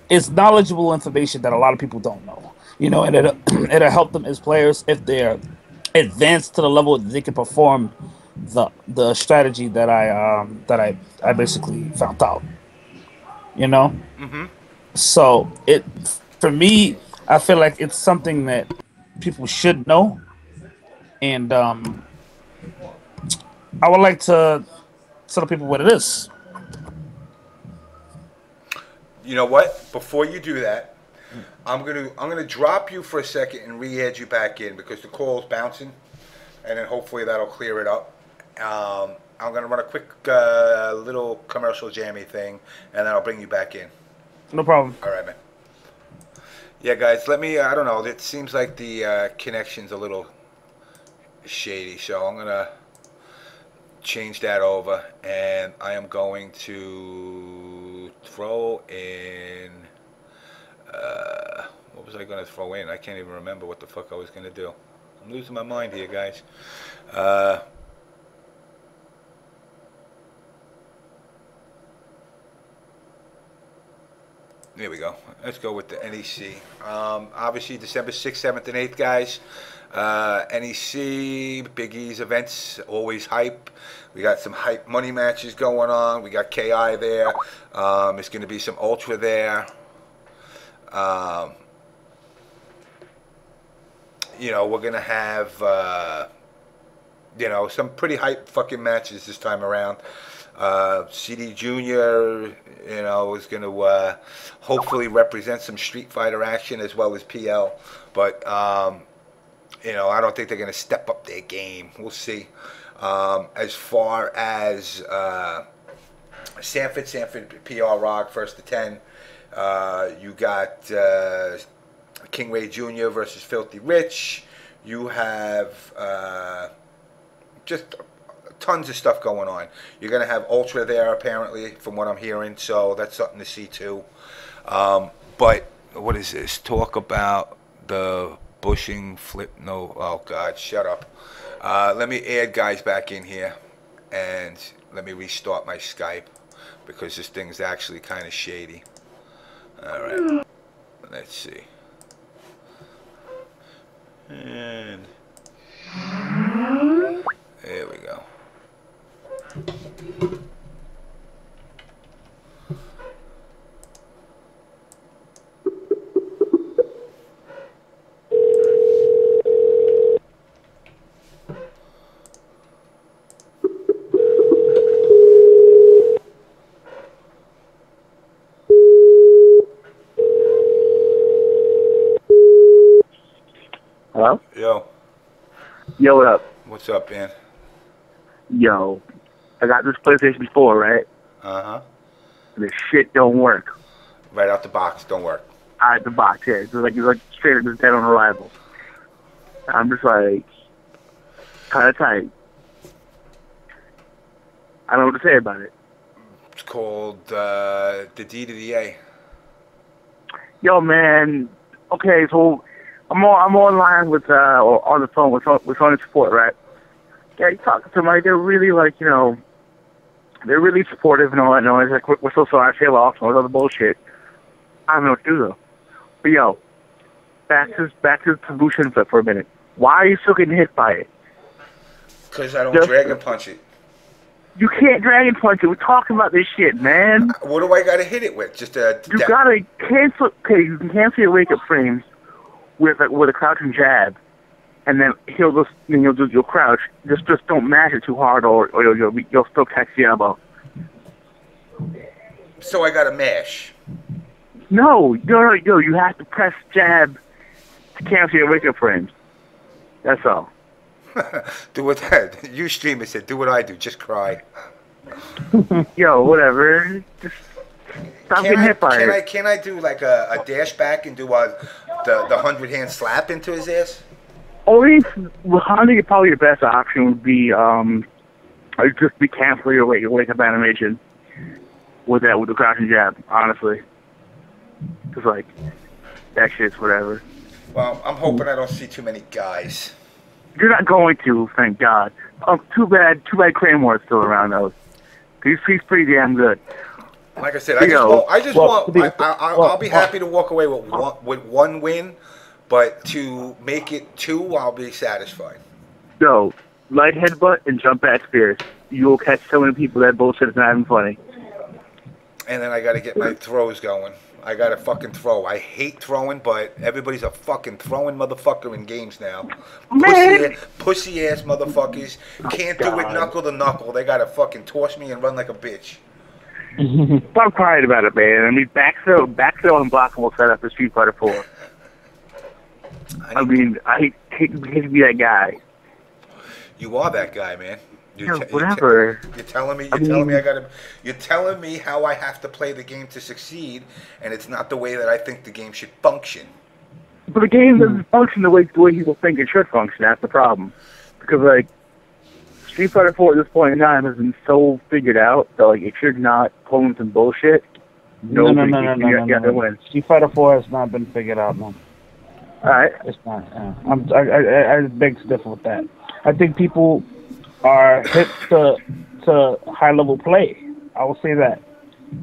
it's knowledgeable information that a lot of people don't know. And it'll help them as players if they're advanced to the level that they can perform the strategy that I basically found out. Mm-hmm. So for me, I feel like it's something that people should know, and I would like to tell people what it is. You know what? Before you do that, I'm gonna drop you for a second and re-add you back in, because the call's bouncing, and then hopefully that'll clear it up. I'm gonna run a quick little commercial jammy thing, and then I'll bring you back in. No problem. All right, man. Yeah, guys, I don't know. It seems like the connection's a little shady, so I'm going to change that over, and I am going to throw in, what was I going to throw in? I can't even remember what the fuck I was going to do. I'm losing my mind here, guys. There we go. Let's go with the NEC. Obviously, December 6th, 7th, and 8th, guys. NEC, Big E's events, always hype. We got some hype money matches going on. We got KI there. There's going to be some Ultra there. We're going to have, some pretty hype fucking matches this time around. CD Junior, is going to hopefully represent some Street Fighter action as well as PL. But, I don't think they're going to step up their game. We'll see. As far as Sanford PR Rock, 1st to 10. You got King Ray Jr. versus Filthierich. You have just tons of stuff going on. You're going to have Ultra there, apparently, from what I'm hearing, so that's something to see, too. But what is this? Talk about the bushing flip. No, oh, God, shut up. Let me add guys back in here, and let me restart my Skype, because this thing's actually kind of shady. All right. Let's see. And there we go. Hello? Yo. Yo, what up? What's up, man? Yo, I got this PlayStation 4, right? Uh-huh. This shit don't work. Right out the box, don't work. Out of the box, yeah. It's like straight up just dead on arrival. I'm just like, kind of tight. I don't know what to say about it. It's called the D to the A. Yo, man. Okay, so I'm online with or on the phone with Sony support, right? Yeah, you talk to somebody. They're really like, they're really supportive and all that noise. Like, we're so sorry, I feel off, and all other bullshit. I don't know what to do, though. But, yo, back to Bushing Flip for a minute. Why are you still getting hit by it? Because I don't drag and punch it. You can't drag and punch it. We're talking about this shit, man. What do I got to hit it with? Just a... You gotta cancel... Okay, you can cancel your wake-up frames with a crouching jab. And then you'll crouch. Just don't mash it too hard, or you'll still catch the elbow. So I got to mash. No, you have to press jab to cancel your wake-up frames. That's all. Do what you streamer said. Do what I do. Just cry. Yo, whatever. Just stop getting hit by it. Can I do like a dash back and do the 100-hand slap into his ass? I think probably the best option would be just be cancel your wake-up animation with the crouching jab. Honestly, just like that shit's whatever. Well, I'm hoping I don't see too many guys. You're not going to, thank God. Too bad Cramore's still around though. He's pretty damn good. Like I said, I'll be happy to walk away with one win, but to make it 2, I'll be satisfied. No, light headbutt and jump back spears. You will catch so many people that bullshit is not even funny. And then I got to get my throws going. I got to fucking throw. I hate throwing, but everybody's a fucking throwing motherfucker in games now. Pussy ass motherfuckers can't do it knuckle to knuckle. They got to fucking toss me and run like a bitch. Stop crying about it, man. I mean, back throw and blockable setup is Street Fighter 4. I hate to be that guy. You are that guy, man. Whatever. You're telling me You're telling me how I have to play the game to succeed, and it's not the way that I think the game should function. But the game doesn't function the way people think it should function. That's the problem. Because like Street Fighter 4 at this point in time has been so figured out that like if you're not pulling some bullshit, no. Street Fighter 4 has not been figured out, man. Alright. It's not. I beg to differ with that. I think people are hip to high-level play. I will say that.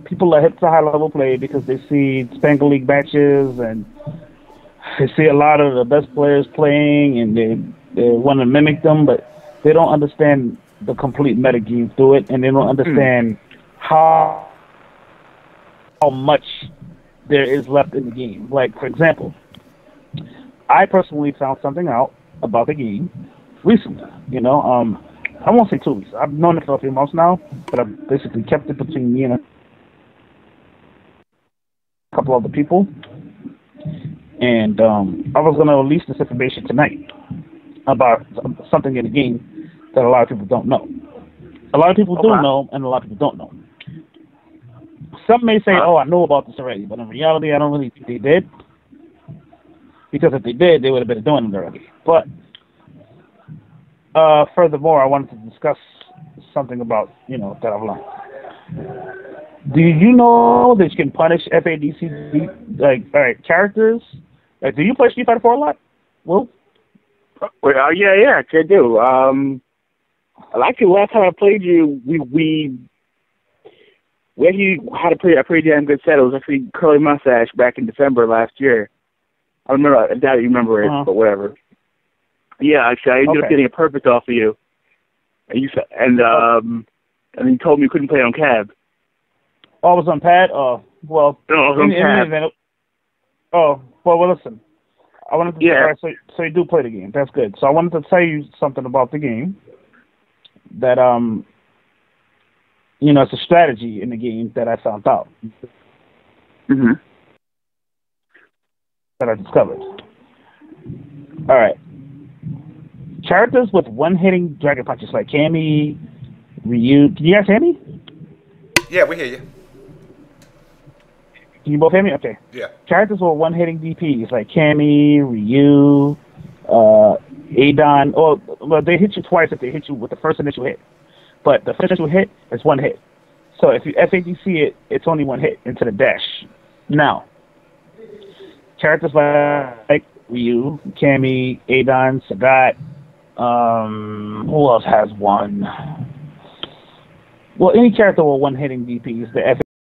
People are hip to high-level play because they see Spangle League matches and they see a lot of the best players playing and they want to mimic them, but they don't understand the complete metagame through it, and they don't understand how much there is left in the game. Like, for example, I personally found something out about the game recently, I won't say 2 weeks. I've known it for a few months now, but I've basically kept it between me and a couple other people. And I was going to release this information tonight about something in the game that a lot of people don't know. A lot of people do know, and a lot of people don't know. Some may say, I know about this already, but in reality, I don't really think they did. Because if they did, they would have been doing it already. But furthermore, I wanted to discuss something about, that I've learned. Do you know that you can punish FADC characters? Like, do you play Street Fighter 4 a lot? Well, yeah, I do. Actually, last time I played you, we actually had a pretty damn good set. It was actually Curly Mustache back in December last year. I doubt you remember it, but whatever. Yeah, actually, I ended up getting a perfect off of you. And you you told me you couldn't play on cab. Oh, it was on pad? Oh, well. No, it was on cab. Well, listen. I wanted to all right, so you do play the game. That's good. So I wanted to tell you something about the game that, it's a strategy in the game that I found out. Mm-hmm. That I discovered. All right. Characters with one-hitting dragon punches like Cammy, Ryu. Can you guys hear me? Yeah, we hear you. Can you both hear me? Okay. Yeah. Characters with one-hitting DPs like Cammy, Ryu, Adon. Well, they hit you twice if they hit you with the first initial hit. But the first initial hit is one hit. So if you FADC it, it's only one hit into the dash. Now, characters like Ryu, Cammy, Adon, Sagat. Who else has one? Well, any character with one hitting DPs, the